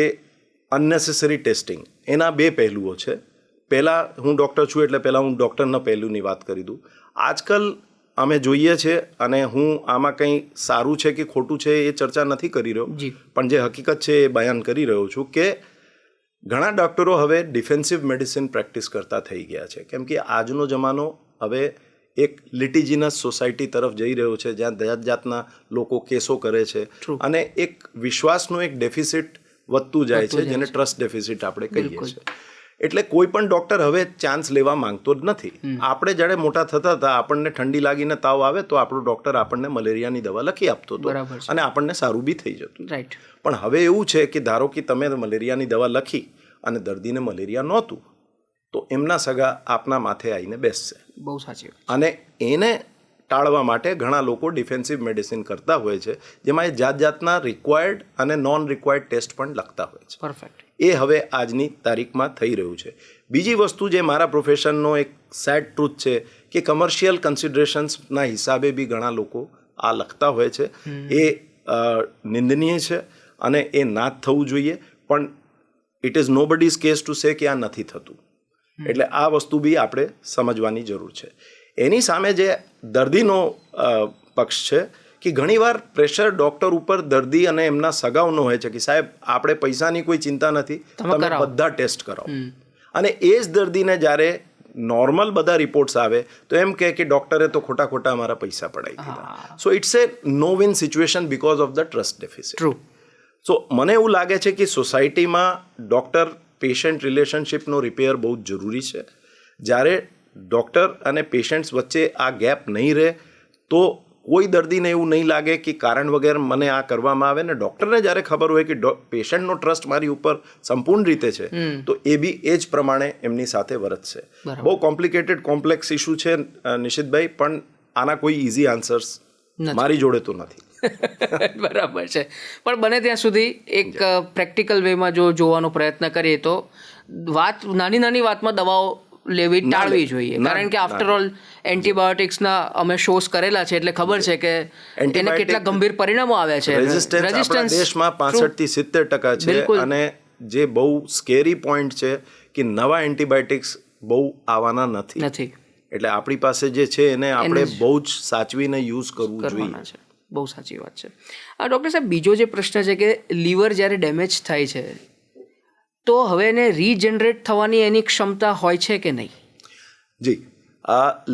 અનનેસેસરી ટેસ્ટિંગ, એના બે પહેલુઓ છે. પહેલાં હું ડૉક્ટર છું એટલે પહેલાં હું ડૉક્ટરના પહેલુંની વાત કરી દઉં. આજકાલ અમે જોઈએ છે, અને હું આમાં કંઈ સારું છે કે ખોટું છે એ ચર્ચા નથી કરી રહ્યો, પણ જે હકીકત છે એ બયાન કરી રહ્યો છું કે ઘણા ડૉક્ટરો હવે ડિફેન્સિવ મેડિસિન પ્રેક્ટિસ કરતા થઈ ગયા છે, કેમ કે આજનો જમાનો હવે એક લિટિજિનસ સોસાયટી તરફ જઈ રહ્યો છે, જ્યાં જાતના લોકો કેસો કરે છે, અને એક વિશ્વાસનું એક ડેફિસિટ વધતું જાય છે, જેને ટ્રસ્ટ ડેફિસિટ આપણે કહીએ છીએ. એટલે કોઈ પણ ડૉક્ટર હવે ચાન્સ લેવા માંગતો જ નથી. આપણે જ્યારે મોટા થતા હતા, આપણને ઠંડી લાગીને તાવ આવે તો આપણો ડૉક્ટર આપણને મલેરિયાની દવા લખી આપતો હતો, અને આપણને સારું બી થઈ જતું. પણ હવે એવું છે કે ધારો કે તમે મલેરિયાની દવા લખી અને દર્દીને મલેરિયા નહોતું, તો એમના સગા આપના માથે આવીને બેસશે. બહુ સાચી. અને એને ટાળવા માટે ઘણા લોકો ડિફેન્સિવ મેડિસિન કરતા હોય છે, જેમાં એ જાતના રિક્વાયર્ડ અને નોન રિક્વાયર્ડ ટેસ્ટ પણ લખતા હોય છે. પરફેક્ટ. એ હવે આજની તારીખમાં થઈ રહ્યું છે. બીજી વસ્તુ જે મારા પ્રોફેશનનો એક સેડ ટ્રુથ છે કે કમર્શિયલ કન્સિડરેશન્સના હિસાબે બી ઘણા લોકો આ લખતા હોય છે. એ નિંદનીય છે, અને એ ના જ થવું જોઈએ, પણ it is nobody's case to say કે આ નથી થતું. એટલે આ વસ્તુ બી આપણે સમજવાની જરૂર છે. એની સામે જે દર્દીનો પક્ષ છે કે ઘણીવાર પ્રેશર ડૉક્ટર ઉપર દર્દી અને એમના સગાઓનો હોય છે કે સાહેબ આપણે પૈસાની કોઈ ચિંતા નથી, તમે બધા ટેસ્ટ કરાવો. અને એ જ દર્દીને જ્યારે નોર્મલ બધા રિપોર્ટ્સ આવે તો એમ કહે કે ડૉક્ટરે તો ખોટા અમારા પૈસા પડાવી દીધા. So it's a no win situation because of the trust deficit. So મને એવું લાગે છે કે સોસાયટીમાં ડૉક્ટર પેશન્ટ રિલેશનશિપનો રિપેર બહુ જ જરૂરી છે. જ્યારે ડૉક્ટર અને પેશન્ટ્સ વચ્ચે આ ગેપ નહીં રહે તો કોઈ દર્દીને એવું નહીં લાગે કે કારણ વગર મને આ કરવામાં આવે, ને ડૉક્ટરને જ્યારે ખબર હોય કે પેશન્ટનો ટ્રસ્ટ મારી ઉપર સંપૂર્ણ રીતે છે, તો એ બી એ જ પ્રમાણે એમની સાથે વર્તશે. બહુ કોમ્પ્લિકેટેડ કોમ્પ્લેક્સ ઇસ્યુ છે નિશિતભાઈ, પણ આના કોઈ ઇઝી આન્સર્સ મારી જોડે તો નથી. બરાબર છે, પણ બને ત્યાં સુધી એક પ્રેક્ટિકલ વેમાં જો જોવાનો પ્રયત્ન કરીએ તો નાની વાતમાં દવાઓ લેવી ટાળવી જોઈએ, કારણ કે આફ્ટર ઓલ એન્ટીબાયોટિક્સના અમે શોઝ કરેલા છે, એટલે ખબર છે કે એને કેટલા ગંભીર પરિણામો આવ્યા છે. રેઝિસ્ટન્સ દેશમાં 65 થી 70% છે, અને જે બહુ સ્કેરી પોઈન્ટ છે કે નવા એન્ટીબાયોટિક્સ બહુ આવવાના નથી. એટલે આપણી પાસે જે છે એને આપણે બહુ જ સાચવીને યુઝ કરવું જોઈએ. બહુ સાચી વાત છે. ડૉક્ટર સાહેબ, બીજો જે પ્રશ્ન છે કે લીવર જ્યારે ડેમેજ થાય છે તો હવે એને રીજનરેટ થવાની એની ક્ષમતા હોય છે કે નહીં? જી,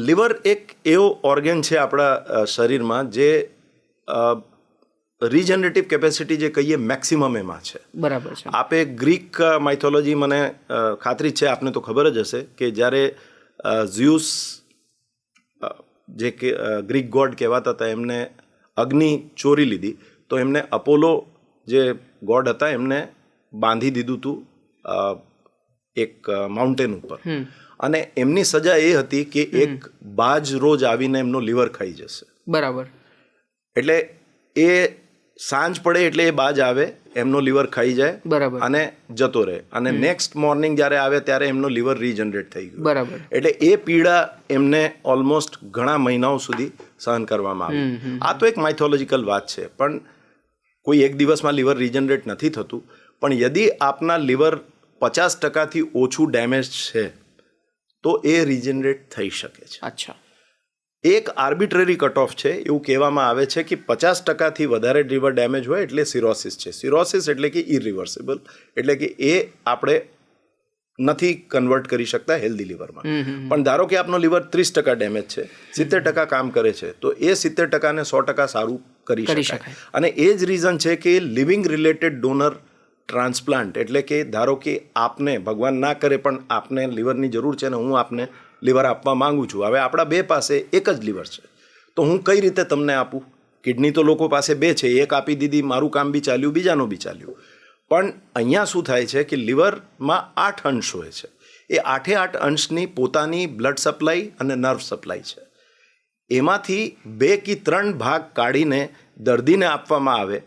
લીવર એક એવો ઓર્ગન છે આપણા શરીરમાં જે રીજનરેટિવ કેપેસિટી જે કહીએ મેક્સિમમ એમાં છે. બરાબર છે. આપે ગ્રીક માઇથોલોજી, મને ખાતરી છે આપને તો ખબર જ હશે કે જ્યારે ઝ્યુસ જે ગ્રીક ગોડ કહેવાતા હતા, એમને અગ્નિ ચોરી લીધી તો એમને અપોલો જે ગોડ હતા એમને બાંધી દીધું હતું એક માઉન્ટેન ઉપર, અને એમની સજા એ હતી કે એક બાજ રોજ આવીને એમનો લીવર ખાઈ જશે. બરાબર. એટલે એ સાંજ પડે એટલે એ બાજ આવે, એમનો લીવર ખાઈ જાય, બરાબર, અને જતો રહે, અને નેક્સ્ટ મોર્નિંગ જ્યારે આવે ત્યારે એમનો લીવર રીજનરેટ થઈ ગયું. બરાબર. એટલે એ પીડા એમને ઓલમોસ્ટ ઘણા મહિનાઓ સુધી સહન કરવામાં આવી. આ તો એક માઇથોલોજીકલ વાત છે, પણ કોઈ એક દિવસમાં લીવર રીજનરેટ નથી થતું. પણ યદિ આપના લીવર 50%થી ઓછું ડેમેજ છે તો એ રીજનરેટ થઈ શકે છે. અચ્છા. એક આર્બિટ્રરી કટ ઓફ છે, એવું કહેવામાં આવે છે કે 50%થી વધારે લીવર ડેમેજ હોય એટલે સિરોસિસ છે. સિરોસિસ એટલે કે ઇરિવર્સિબલ, એટલે કે એ આપણે નથી કન્વર્ટ કરી શકતા હેલ્ધી લીવરમાં. પણ ધારો કે આપનો લીવર 30% ડેમેજ છે, 70% કામ કરે છે, તો એ 70%ને 100% સારું કરી શકાય. અને એ જ રીઝન છે કે લિવિંગ રિલેટેડ ડોનર ટ્રાન્સપ્લાન્ટ, એટલે કે ધારો કે આપને ભગવાન ના કરે પણ આપને લીવરની જરૂર છે ને હું આપને લીવર આપવા માંગુ છું. હવે આપણા બે પાસે એક જ લીવર છે, તો હું કઈ રીતે તમને આપું? કિડની તો લોકો પાસે બે છે, એક આપી દીધી, મારું કામ બી ચાલ્યું, બીજાનું બી ચાલ્યું. પણ અહીંયા શું થાય છે કે લીવરમાં 8 અંશ હોય છે. એ 8 અંશની પોતાની બ્લડ સપ્લાય અને નર્વ સપ્લાય છે. એમાંથી 2 કે 3 ભાગ કાઢીને દર્દીને આપવામાં આવે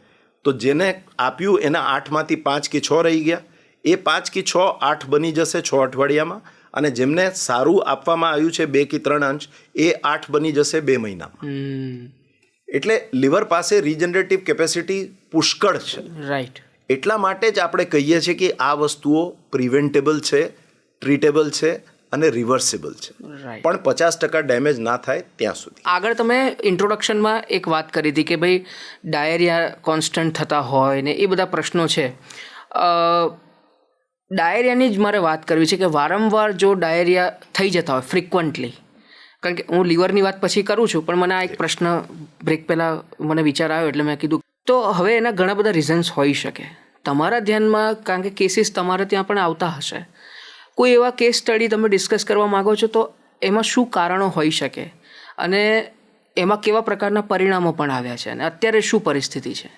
તો જેને આપ્યું એના 8માંથી 5 કે 6 રહી ગયા. એ 5 કે 6 8 બની જશે 6 અઠવાડિયામાં, અને જેમને સારું આપવામાં આવ્યું છે 2 કે 3 અંશ, એ 8 બની જશે 2 મહિનામાં. એટલે લીવર પાસે રિજનરેટિવ કેપેસિટી પુષ્કળ છે. રાઈટ. એટલા માટે જ આપણે કહીએ છીએ કે આ વસ્તુઓ પ્રિવેન્ટેબલ છે, ટ્રીટેબલ છે અને રિવર્સિબલ છે, પણ 50% ડેમેજ ના થાય ત્યાં સુધી. આગળ તમે ઇન્ટ્રોડક્શનમાં એક વાત કરી હતી કે ભાઈ ડાયરિયા કોન્સ્ટન્ટ થતા હોય ને એ બધા પ્રશ્નો છે. ડાયરિયાની જ મારે વાત કરવી છે કે વારંવાર જો ડાયરિયા થઈ જતા હોય ફ્રિકવન્ટલી, કારણ કે હું લીવરની વાત પછી કરું છું, પણ મને આ એક પ્રશ્ન બ્રેક પહેલાં મને વિચાર આવ્યો એટલે મેં કીધું તો હવે એના ઘણા બધા રીઝન્સ હોઈ શકે તમારા ધ્યાનમાં, કારણ કે કેસીસ તમારે ત્યાં પણ આવતા હશે. કોઈ એવા કેસ સ્ટડી તમે ડિસ્કસ કરવા માગો છો તો એમાં શું કારણો હોઈ શકે અને એમાં કેવા પ્રકારના પરિણામો પણ આવ્યા છે અને અત્યારે શું પરિસ્થિતિ છે?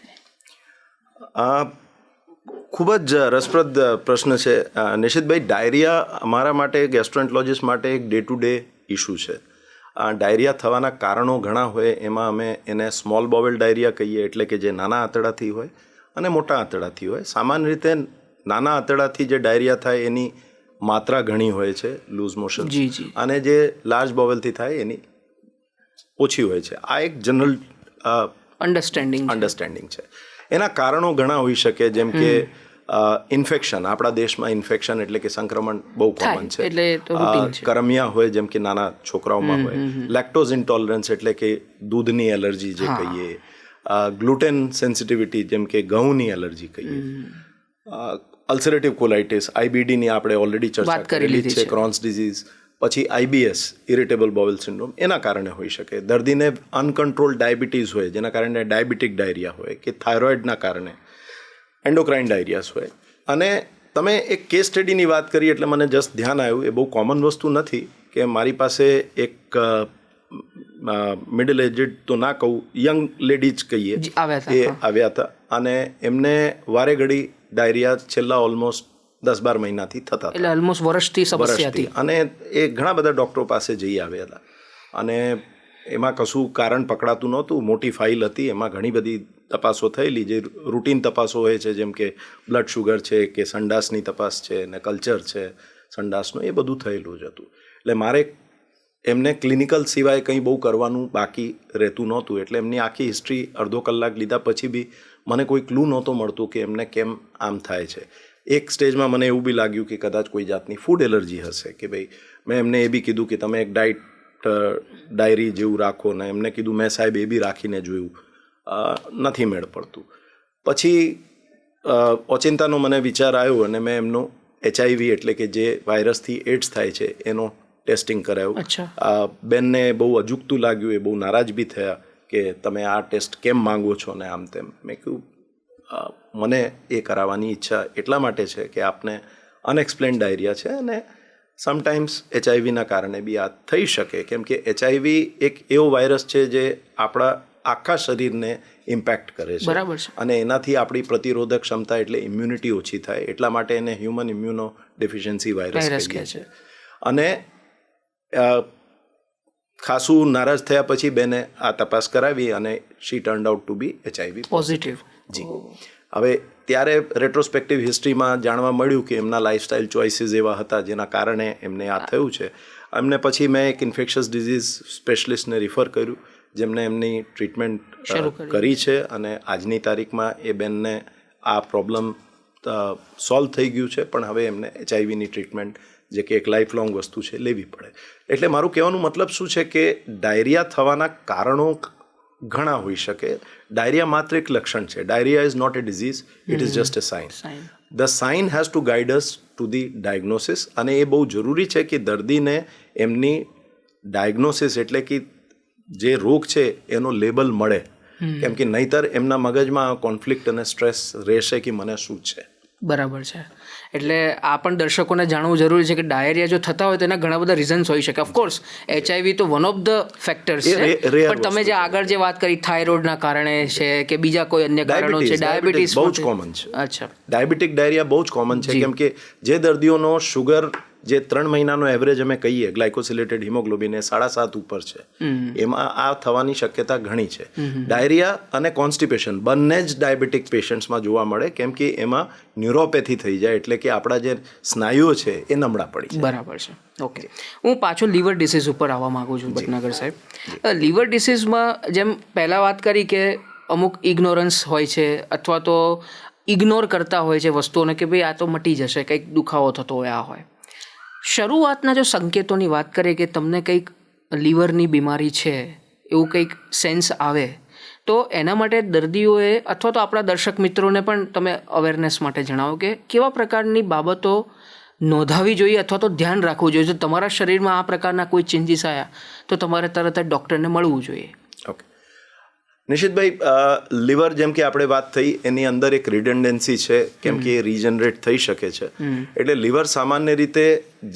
ખૂબ જ રસપ્રદ પ્રશ્ન છે નિશિતભાઈ. ડાયરિયા અમારા માટે, ગેસ્ટ્રોએન્ટરોલોજિસ્ટ માટે એક ડે ટુ ડે ઇસ્યુ છે. ડાયરિયા થવાના કારણો ઘણા હોય. એમાં અમે એને સ્મોલ બોવેલ ડાયરિયા કહીએ, એટલે કે જે નાના આંતરડાથી હોય અને મોટા આંતરડાથી હોય. સામાન્ય રીતે નાના આંતરડાથી જે ડાયરિયા થાય એની માત્રા ઘણી હોય છે, લૂઝ મોશન, અને જે લાર્જ બોવેલથી થાય એની ઓછી હોય છે. આ એક જનરલ અન્ડરસ્ટેન્ડિંગ છે. એના કારણો ઘણા હોઈ શકે, જેમ કે ઇન્ફેક્શન. આપણા દેશમાં ઇન્ફેક્શન એટલે કે સંક્રમણ બહુ કોમન છે. કરમિયા હોય જેમ કે નાના છોકરાઓમાં હોય. લેક્ટોઝ ઇન્ટોલરન્સ એટલે કે દૂધની એલર્જી જે કહીએ. ગ્લુટેન સેન્સિટિવિટી જેમ કે ઘઉંની એલર્જી કહીએ. અલ્સરેટિવ કોલાઇટિસ, આઈબીડીની આપણે ઓલરેડી ચર્ચા કરેલી છે. ક્રોન્સ ડિઝીઝ, પછી આઈબીએસ, ઇરિટેબલ બોવેલ સિન્ડ્રોમ, એના કારણે હોઈ શકે. દર્દીને અનકન્ટ્રોલ ડાયાબિટીસ હોય જેના કારણે ડાયાબિટીક ડાયરિયા હોય, કે થાઇરોઇડના કારણે એન્ડોક્રાઇન ડાયરિયાસ હોય. અને તમે એક કેસ સ્ટડીની વાત કરી એટલે મને જસ્ટ ધ્યાન આવ્યું, એ બહુ કોમન વસ્તુ નથી કે મારી પાસે એક મિડલ એજડ તો ના કહું, યંગ લેડી જ કહીએ, એ આવ્યા હતા અને એમને વારે ઘડી ડાયરિયા છેલ્લા ઓલમોસ્ટ 10-12 મહિનાથી થતા, એટલે ઓલમોસ્ટ વર્ષથી, અને એ ઘણા બધા ડૉક્ટરો પાસે જઈ આવ્યા હતા અને એમાં કશું કારણ પકડાતું નહોતું. મોટી ફાઇલ હતી, એમાં ઘણી બધી તપાસો થયેલી, જે રૂટીન તપાસો હોય છે, જેમ કે બ્લડ શુગર છે, કે સંડાસની તપાસ છે, ને કલ્ચર છે સંડાસનું, એ બધું થયેલું જ હતું. એટલે મારે એમને ક્લિનિકલ સિવાય કંઈ બહુ કરવાનું બાકી રહેતું નહોતું. એટલે એમની આખી હિસ્ટ્રી અડધો કલાક લીધા પછી બી મને કોઈ ક્લુ નહોતો મળતું કે એમને કેમ આમ થાય છે. એક સ્ટેજમાં મને એવું બી લાગ્યું કે કદાચ કોઈ જાતની ફૂડ એલર્જી હશે, કે ભાઈ મેં એમને એ બી કીધું કે તમે એક ડાયરી જેવું રાખો, ને એમને કીધું, મેં સાહેબ એ બી રાખીને જોયું, નથી મેળ પડતું. પછી ઓચિંતાનો મને વિચાર આવ્યો અને મેં એમનું HIV એટલે કે જે વાયરસથી એડ્સ થાય છે એનો ટેસ્ટિંગ કરાવ્યું. બેનને બહુ અજુગતું લાગ્યું, એ બહુ નારાજ બી થયા કે તમે આ ટેસ્ટ કેમ માંગો છો ને આમ તેમ. મેં કહ્યું મને એ કરાવવાની ઈચ્છા એટલા માટે છે કે આપને અનએક્સપ્લેન્ડ ડાયરિયા છે અને સમટાઈમ્સ HIV કારણે બી આ થઈ શકે, કેમ કે HIV એક એવો વાયરસ છે જે આપણા આખા શરીરને ઇમ્પેક્ટ કરે છે. બરાબર છે. અને એનાથી આપણી પ્રતિરોધક ક્ષમતા એટલે ઇમ્યુનિટી ઓછી થાય, એટલા માટે એને હ્યુમન ઇમ્યુનો ડેફિશિયન્સી વાયરસ કહીએ છીએ. અને ખાસું નારાજ થયા પછી બેને આ તપાસ કરાવી અને શી ટર્ન્ડ આઉટ ટુ બી HIV પોઝિટિવ. જી. હવે ત્યારે રેટ્રોસ્પેક્ટિવ હિસ્ટ્રીમાં જાણવા મળ્યું કે એમના લાઇફસ્ટાઇલ ચોઇસીસ એવા હતા જેના કારણે એમને આ થયું છે. એમને પછી મેં એક ઇન્ફેક્શિયસ ડિઝીઝ સ્પેશિલિસ્ટને રિફર કર્યું, જેમને એમની ટ્રીટમેન્ટ કરી છે અને આજની તારીખમાં એ બેનને આ પ્રોબ્લેમ સોલ્વ થઈ ગયું છે. પણ હવે એમને HIVની ટ્રીટમેન્ટ, જે કે એક લાઈફ લોંગ વસ્તુ છે, લેવી પડે. એટલે મારું કહેવાનું મતલબ શું છે કે ડાયરિયા થવાના કારણો ઘણા હોઈ શકે. ડાયરિયા માત્ર એક લક્ષણ છે. Diarrhoea is not a disease, it is just a sign. The sign has to guide us to the diagnosis. અને એ બહુ જરૂરી છે કે દર્દીને એમની ડાયગ્નોસિસ એટલે કે જે રોગ છે એનો લેબલ મળે, કેમ કે નહીતર એમના મગજમાં કોન્ફ્લિક્ટ અને સ્ટ્રેસ રહેશે કે મને શું છે. બરાબર છે. એટલે આ પણ દર્શકોને જાણવું જરૂરી છે કે ડાયરિયા જો થતા હોય તો એના ઘણા બધા રીઝન્સ હોઈ શકે. ઓફકોર્સ HIV તો વન ઓફ ધ ફેક્ટર્સ છે, પણ તમે જે આગળ જે વાત કરી થાઇરોઇડના કારણે છે કે બીજા કોઈ અન્ય કારણો છે, ડાયાબિટીસ બહુ જ કોમન છે. અચ્છા, ડાયાબિટીક ડાયરિયા બહુ જ કોમન છે, કેમ કે જે દર્દીઓનો શુગર જે 3 મહિનાનો એવરેજ અમે કહીએ ગ્લાયકોસિલેટેડ હિમોગ્લોબિન એ 7.5 ઉપર છે, એમાં આ થવાની શક્યતા ઘણી છે. ડાયરિયા અને કોન્સ્ટિપેશન બંને જ ડાયાબિટીક પેશન્ટ્સમાં જોવા મળે, કેમ કે એમાં ન્યુરોપેથી થઈ જાય, એટલે કે આપણા જે સ્નાયુઓ છે એ નબળા પડી જાય. બરાબર છે. ઓકે, હું પાછો લીવર ડિસીઝ ઉપર આવવા માંગુ છું ભટનાગર સાહેબ. લીવર ડિસીઝમાં જેમ પહેલાં વાત કરી કે અમુક ઇગ્નોરન્સ હોય છે અથવા તો ઇગ્નોર કરતા હોય છે વસ્તુઓને કે ભાઈ આ તો મટી જશે, કંઈક દુખાવો થતો હોય, આ હોય. શરૂઆતના જો સંકેતોની વાત કરીએ કે તમને કંઈક લીવરની બીમારી છે એવું કંઈક સેન્સ આવે તો એના માટે દર્દીઓએ અથવા તો આપણા દર્શક મિત્રોને પણ તમે અવેરનેસ માટે જણાવો કે કેવા પ્રકારની બાબતો નોંધાવી જોઈએ અથવા તો ધ્યાન રાખવું જોઈએ. જો તમારા શરીરમાં આ પ્રકારના કોઈ ચેન્જીસ આવ્યા તો તમારે તરત જ ડૉક્ટરને મળવું જોઈએ. ઓકે નિશિતભાઈ, લીવર જેમ કે આપણે વાત થઈ એની અંદર એક રિડન્ડન્સી છે, કેમ કે એ રીજનરેટ થઈ શકે છે. એટલે લીવર સામાન્ય રીતે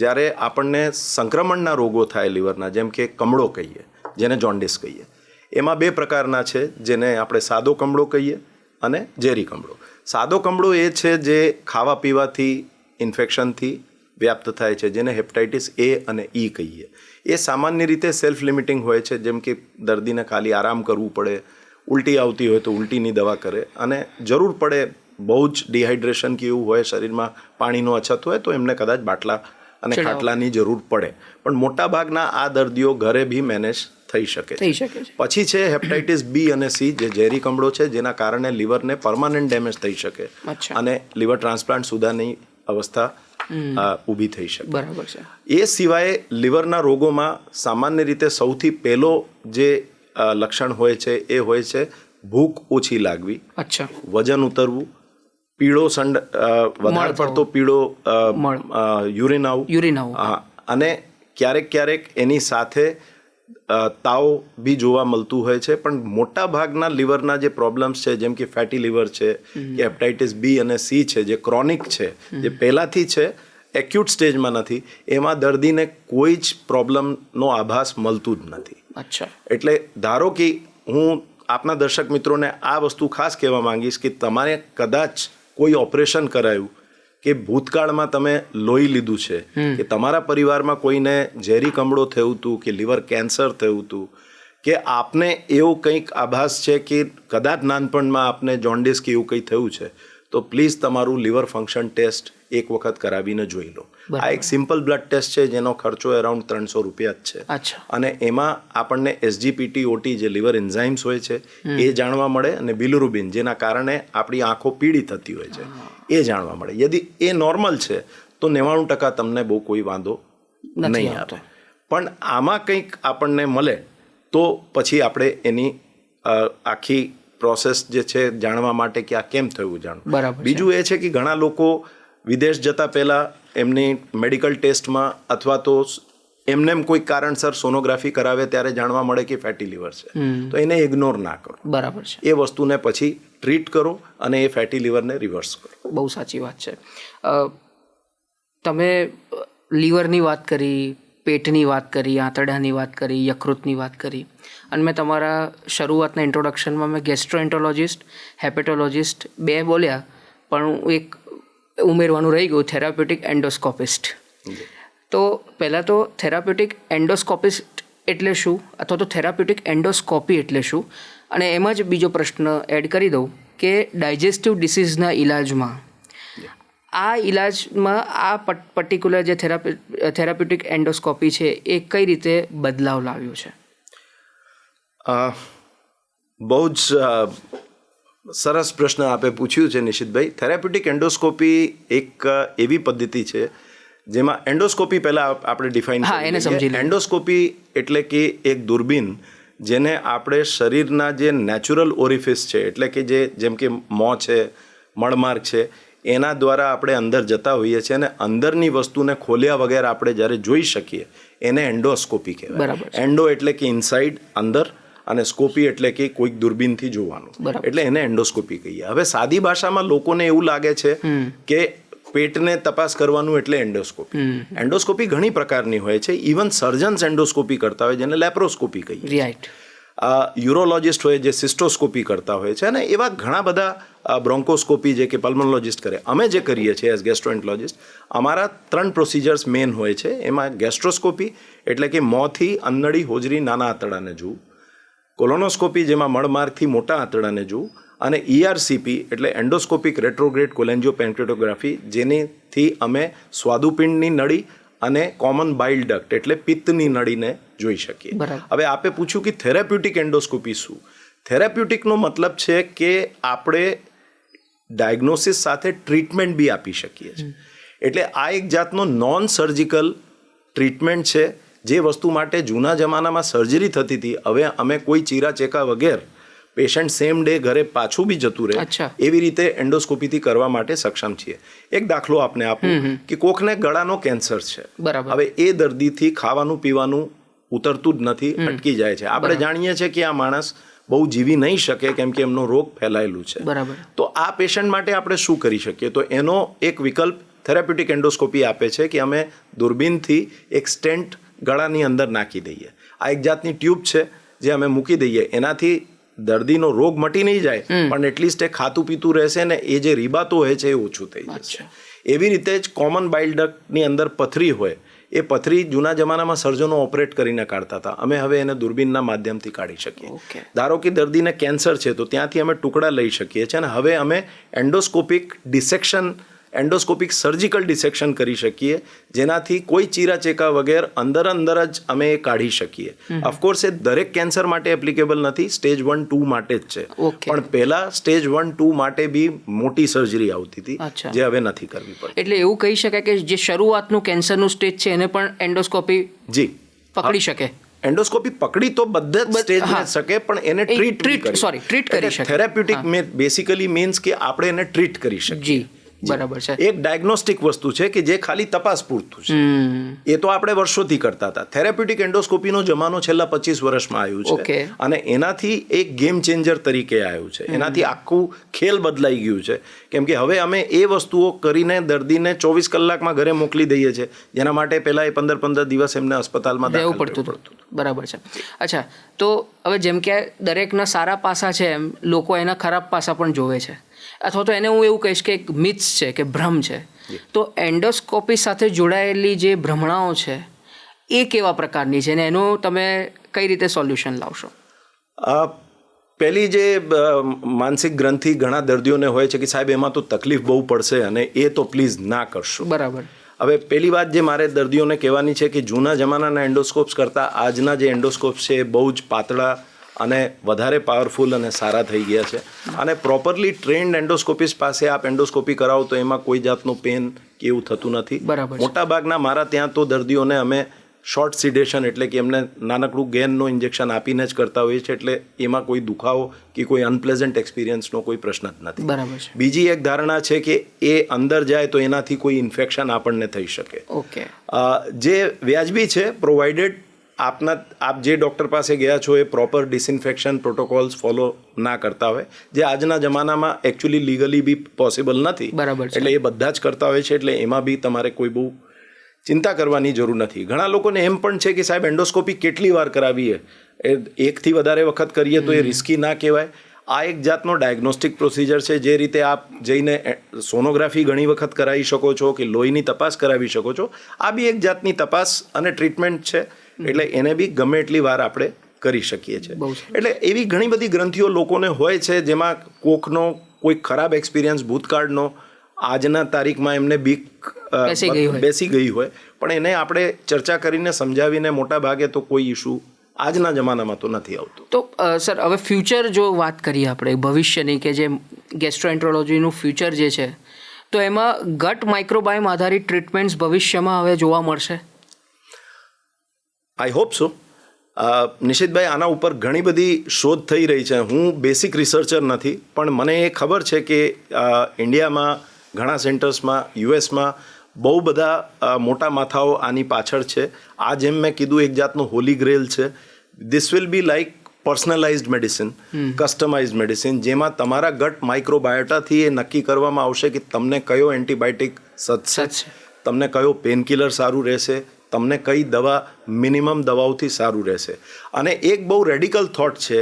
જ્યારે આપણને સંક્રમણના રોગો થાય લીવરના, જેમ કે કમળો કહીએ, જેને જોન્ડિસ કહીએ, એમાં 2 પ્રકારના છે, જેને આપણે સાદો કમળો કહીએ અને ઝેરી કમળો. સાદો કમળો એ છે જે ખાવા પીવાથી ઇન્ફેક્શનથી વ્યાપ્ત થાય છે, જેને હેપેટાઇટિસ A અને E કહીએ. એ સામાન્ય રીતે સેલ્ફ લિમિટિંગ હોય છે, જેમ કે દર્દીને ખાલી આરામ કરવું પડે, ઉલટી આવતી હોય તો ઉલટીની દવા કરે, અને જરૂર પડે બહુ જ ડિહાઇડ્રેશન કે એવું હોય, શરીરમાં પાણીનો અછત હોય તો એમને કદાચ બાટલા અને ખાટલાની જરૂર પડે. પણ મોટાભાગના આ દર્દીઓ ઘરે બી મેનેજ થઈ શકે છે. પછી છે હેપેટાઇટિસ B અને C, જે ઝેરી કમળો છે, જેના કારણે લીવરને પરમાનન્ટ ડેમેજ થઈ શકે અને લીવર ટ્રાન્સપ્લાન્ટ સુધાની અવસ્થા ઊભી થઈ શકે. બરાબર છે. એ સિવાય લીવરના રોગોમાં સામાન્ય રીતે સૌથી પહેલો જે લક્ષણ હોય છે એ હોય છે ભૂખ ઓછી લાગવી, વજન ઉતરવું, પીળો વધારે પડતો પીળો યુરિન આવું, અને ક્યારેક ક્યારેક એની સાથે તાવ બી જોવા મળતું હોય છે. પણ મોટા ભાગના લીવરના જે પ્રોબ્લેમ્સ છે, જેમ કે ફેટી લીવર છે કે હેપેટાઇટિસ B અને C છે, જે ક્રોનિક છે, જે પહેલાંથી છે, એક્યુટ સ્ટેજમાં નથી, એમાં દર્દીને કોઈ જ પ્રોબ્લેમનો આભાસ મળતું જ નથી. એટલે ધારો કે હું આપના દર્શક મિત્રોને આ વસ્તુ ખાસ કહેવા માંગીશ કે તમારે કદાચ કોઈ ઓપરેશન કરાયું કે ભૂતકાળમાં તમે લોહી લીધું છે કે તમારા પરિવારમાં કોઈને ઝેરી કમળો થયું હતું કે લીવર કેન્સર થયું હતું કે આપને એવો કંઈક આભાસ છે કે કદાચ નાનપણમાં આપને જોન્ડિસ કે એવું કંઈ થયું છે, તો પ્લીઝ તમારું લીવર ફંક્શન ટેસ્ટ એક વખત કરાવીને જોઈ લો. આ એક સિમ્પલ બ્લડ ટેસ્ટ છે, જેનો ખર્ચો અરાઉન્ડ 300 રૂપિયા જ છે, અને એમાં આપણને SGPT-OT જે લીવર એન્ઝાઇમ્સ હોય છે એ જાણવા મળે, અને બિલિરુબિન, જેના કારણે આપણી આંખો પીળી થતી હોય છે, એ જાણવા મળે. યદિ એ નોર્મલ છે તો 90% તમને બહુ કોઈ વાંધો નહીં આવે. પણ આમાં કંઈક આપણને મળે તો પછી આપણે એની આખી પ્રોસેસ જે છે જાણવા માટે કે આ કેમ થયું જાણવું. બીજું એ છે કે ઘણા લોકો વિદેશ જતા પહેલાં એમની મેડિકલ ટેસ્ટમાં અથવા તો એમને કોઈ કારણસર સોનોગ્રાફી કરાવે ત્યારે જાણવા મળે કે ફેટી લીવર છે, તો એને ઇગ્નોર ના કરો. બરાબર છે. એ વસ્તુને પછી ટ્રીટ કરો અને એ ફેટી લીવરને રિવર્સ કરો. બહુ સાચી વાત છે. તમે લીવરની વાત કરી, પેટની વાત કરી, આંતરડાની વાત કરી, યકૃતની વાત કરી, અને મેં તમારા શરૂઆતના ઇન્ટ્રોડક્શનમાં મેં ગેસ્ટ્રોએન્ટરોલોજિસ્ટ, હેપેટોલોજિસ્ટ 2 બોલ્યા, પણ એક ઉમેરવાનું રહી ગયું, થેરાપ્યુટિક એન્ડોસ્કોપિસ્ટ. તો પહેલાં તો થેરાપ્યુટિક એન્ડોસ્કોપિસ્ટ એટલે શું, અથવા તો થેરાપ્યુટિક એન્ડોસ્કોપી એટલે શું, અને એમાં જ બીજો પ્રશ્ન એડ કરી દઉં કે ડાયજેસ્ટિવ ડિસીઝના ઇલાજમાં આ ઇલાજમાં આ પર્ટિક્યુલર જે થેરાપ્યુટિક એન્ડોસ્કોપી છે એ કઈ રીતે બદલાવ લાવ્યો છે? બહુ જ સરસ પ્રશ્ન આપે પૂછ્યું છે નિશિતભાઈ. થેરાપ્યુટિક એન્ડોસ્કોપી એક એવી પદ્ધતિ છે જેમાં એન્ડોસ્કોપી પહેલાં આપણે ડિફાઇન કરીએ. એન્ડોસ્કોપી એટલે કે એક દૂરબીન જેને આપણે શરીરના જે નેચરલ ઓરિફિસ છે, એટલે કે જેમ કે મોં છે, મળમાર્ગ છે, એના દ્વારા આપણે અંદર જતા હોઈએ છીએ, અને અંદરની વસ્તુને ખોલ્યા વગર આપણે જ્યારે જોઈ શકીએ એને એન્ડોસ્કોપી કહેવાય. એન્ડો એટલે કે ઇનસાઇડ, અંદર, અને સ્કોપી એટલે કે કોઈક દૂરબીનથી જોવાનું, એટલે એને એન્ડોસ્કોપી કહીએ. હવે સાદી ભાષામાં લોકોને એવું લાગે છે કે પેટને તપાસ કરવાનું એટલે એન્ડોસ્કોપી. એન્ડોસ્કોપી ઘણી પ્રકારની હોય છે. ઇવન સર્જન્સ એન્ડોસ્કોપી કરતા હોય જેને લેપ્રોસ્કોપી કહીએ. રાઈટ. યુરોલોજિસ્ટ હોય જે સિસ્ટોસ્કોપી કરતા હોય છે, અને એવા ઘણા બધા બ્રોન્કોસ્કોપી જે કે પલ્મોનોલોજિસ્ટ કરે. અમે જે કરીએ છીએ એઝ ગેસ્ટ્રોએન્ટરોલોજિસ્ટ, અમારા 3 પ્રોસિજર્સ મેઇન હોય છે. એમાં ગેસ્ટ્રોસ્કોપી એટલે કે મોંથી અન્નળી, હોજરી, નાના આંતરડાને જોવું, કોલોનોસ્કોપી જેમાં મળમાર્ગથી મોટા આંતરડાને જોવું, અને ERCP એટલે એન્ડોસ્કોપિક રેટ્રોગ્રેડ કોલેન્જિયોપેન્ક્રેટોગ્રાફી, જેનેથી અમે સ્વાદુપિંડની નળી અને કોમન બાઇલ ડક્ટ એટલે પિત્તની નળીને જોઈ શકીએ. હવે આપે પૂછ્યું કે થેરાપ્યુટિક એન્ડોસ્કોપી શું? થેરાપ્યુટિકનો મતલબ છે કે આપણે ડાયગ્નોસિસ સાથે ટ્રીટમેન્ટ બી આપી શકીએ છીએ. એટલે આ એક જાતનો નોન સર્જિકલ ટ્રીટમેન્ટ છે. જે વસ્તુ માટે જૂના જમાનામાં સર્જરી થતી હતી, હવે અમે કોઈ ચીરા ચેકા વગેરે પેશન્ટ સેમ ડે ઘરે પાછું બી જતું રહે એવી રીતે એન્ડોસ્કોપીથી કરવા માટે સક્ષમ છીએ. એક દાખલો આપને આપું કે કોકને ગળાનો કેન્સર છે. હવે એ દર્દીથી ખાવાનું પીવાનું ઉતરતું જ નથી, અટકી જાય છે. આપણે જાણીએ છીએ કે આ માણસ બહુ જીવી નહીં શકે કેમ કે એમનો રોગ ફેલાયેલું છે. તો આ પેશન્ટ માટે આપણે શું કરી શકીએ? તો એનો એક વિકલ્પ થેરાપ્યુટિક એન્ડોસ્કોપી આપે છે કે અમે દૂરબીનથી એક સ્ટેન્ટ ગળાની અંદર નાખી દઈએ. આ એક જાતની ટ્યુબ છે જે અમે મૂકી દઈએ. એનાથી દર્દીનો રોગ મટી નહીં જાય, પણ એટલીસ્ટ એ ખાતું પીતું રહેશે ને એ જે રીબાતો હોય છે એ ઓછું થઈ જશે. એવી રીતે જ કોમન બાઇલ ડક્ટની અંદર પથરી હોય, એ પથરી જૂના જમાનામાં સર્જનો ઓપરેટ કરીને કાઢતા હતા. અમે હવે એને દૂરબીનના માધ્યમથી કાઢી શકીએ. ધારો કે દર્દીને કેન્સર છે તો ત્યાંથી અમે ટુકડા લઈ શકીએ છીએ, અને હવે અમે endoscopic dissection, endoscopic surgical dissection કરી શકીએ, જેનાથી કોઈ ચીરા ચેકા વગેરે અંદર જ અમે એ કાઢી શકીએ. ઓફકોર્સ એ દરેક કેન્સર માટે એપ્લિકેબલ નથી, સ્ટેજ 1, 2 માટે જ છે. પણ પહેલા સ્ટેજ 1, 2 માટે બી મોટી સર્જરી આવતી હતી, જે હવે નથી કરવી પડતી. એટલે એવું કહી શકાય કે જે શરૂઆતનું કેન્સરનું સ્ટેજ છે એને પણ એન્ડોસ્કોપી પકડી શકે. એન્ડોસ્કોપી પકડી તો બધા જ સ્ટેજને શકે, પણ એને ટ્રીટ કરી શકે. થેરાપ્યુટિક બેસિકલી મીન્સ કે આપણે એને ટ્રીટ કરી શકીએ. બરાબર છે. એક ડાયગ્નોસ્ટિક વસ્તુ છે કે જે ખાલી તપાસ પૂરતું છે. એ તો આપણે વર્ષોથી કરતા હતા. થેરાપ્યુટિક એન્ડોસ્કોપીનો જમાનો છેલ્લા 25 વર્ષમાં આવ્યું છે, અને એનાથી એક ગેમ ચેન્જર તરીકે આવ્યું છે. એનાથી આખું ખેલ બદલાઈ ગયું છે, કેમ કે હવે અમે એ વસ્તુઓ કરીને દર્દીને 24 કલાકમાં ઘરે મોકલી દઈએ છીએ, જેના માટે પહેલા એ 15 દિવસ એમને અસ્પતાલમાં રહેવું પડતું હતું. બરાબર છે. અચ્છા, તો હવે જેમ કે દરેકના સારા પાસા છે એમ લોકો એના ખરાબ પાસા પણ જોવે છે, અથવા તો એને હું એવું કહીશ કે એક મિથ્સ છે કે ભ્રમ છે. તો એન્ડોસ્કોપી સાથે જોડાયેલી જે ભ્રમણાઓ છે એ કેવા પ્રકારની છે, અને એનું તમે કઈ રીતે સોલ્યુશન લાવશો? પહેલી જે માનસિક ગ્રંથિ ઘણા દર્દીઓને હોય છે કે સાહેબ એમાં તો તકલીફ બહુ પડશે અને એ તો પ્લીઝ ના કરશો. બરાબર. હવે પહેલી વાત જે મારે દર્દીઓને કહેવાની છે કે જૂના જમાનાના એન્ડોસ્કોપ્સ કરતાં આજના જે એન્ડોસ્કોપ્સ છે એ બહુ જ પાતળા અને વધારે પાવરફુલ અને સારા થઈ ગયા છે. અને પ્રોપરલી ટ્રેન્ડ એન્ડોસ્કોપિસ્ટ પાસે આપ એન્ડોસ્કોપી કરાવો તો એમાં કોઈ જાતનું પેન કે એવું થતું નથી. મોટાભાગના મારા ત્યાં તો દર્દીઓને અમે શોર્ટ સિડેશન એટલે કે એમને નાનકડું ગેનનો ઇન્જેક્શન આપીને જ કરતા હોઈએ છીએ, એટલે એમાં કોઈ દુખાવો કે કોઈ અનપ્લેઝન્ટ એક્સપિરિયન્સનો કોઈ પ્રશ્ન જ નથી. બરાબર છે. બીજી એક ધારણા છે કે એ અંદર જાય તો એનાથી કોઈ ઇન્ફેક્શન આપણને થઈ શકે. જે વ્યાજબી છે, પ્રોવાઇડેડ આપ જે ડૉક્ટર પાસે ગયા છો એ પ્રોપર ડિસઇન્ફેક્શન પ્રોટોકોલ્સ ફોલો ના કરતા હોય, જે આજના જમાનામાં એકચ્યુઅલી લીગલી બી પોસિબલ નથી. એટલે એ બધા જ કરતા હોય છે, એટલે એમાં બી તમારે કોઈ બહુ ચિંતા કરવાની જરૂર નથી. ઘણા લોકોને એમ પણ છે કે સાહેબ એન્ડોસ્કોપી કેટલી વાર કરાવીએ, એકથી વધારે વખત કરીએ તો એ રિસ્કી ના કહેવાય. આ એક જાતનો ડાયગ્નોસ્ટિક પ્રોસિજર છે. જે રીતે આપ જઈને સોનોગ્રાફી ઘણી વખત કરાવી શકો છો કે લોહીની તપાસ કરાવી શકો છો, આ બી એક જાતની તપાસ અને ટ્રીટમેન્ટ છે. એટલે એને બી ગમે એટલી વાર આપણે કરી શકીએ છીએ. એટલે એવી ઘણી બધી ગ્રંથિઓ લોકોને હોય છે જેમાં કોકનો કોઈ ખરાબ એક્સપિરિયન્સ ભૂતકાળનો આજના તારીખમાં એમને બીક બેસી ગઈ હોય, પણ એને આપણે ચર્ચા કરીને સમજાવીને મોટા ભાગે તો કોઈ ઇશ્યુ આજના જમાનામાં તો નથી આવતું. તો સર, હવે ફ્યુચર જો વાત કરીએ આપણે ભવિષ્યની, કે જે ગેસ્ટ્રોએન્ટ્રોલોજીનું ફ્યુચર જે છે, તો એમાં ગટ માઇક્રોબાયોમ આધારિત ટ્રીટમેન્ટ્સ ભવિષ્યમાં હવે જોવા મળશે? I hope so. નિશિતભાઈ, આના ઉપર ઘણી બધી શોધ થઈ રહી છે. હું બેસિક રિસર્ચર નથી, પણ મને એ ખબર છે કે ઇન્ડિયામાં ઘણા સેન્ટર્સમાં, યુએસમાં બહુ બધા મોટા માથાઓ આની પાછળ છે. આ જેમ મેં કીધું એક જાતનું હોલી ગ્રેલ છે. This will be like personalised medicine, customised medicine, જેમાં તમારા ગટ માઇક્રોબાયોટાથી એ નક્કી કરવામાં આવશે કે તમને કયો એન્ટીબાયોટિક સજશે, તમને કયો પેનકિલર સારું રહેશે, તમને કઈ દવા મિનિમમ દવાઓથી સારું રહેશે. અને એક બહુ રેડિકલ થોટ છે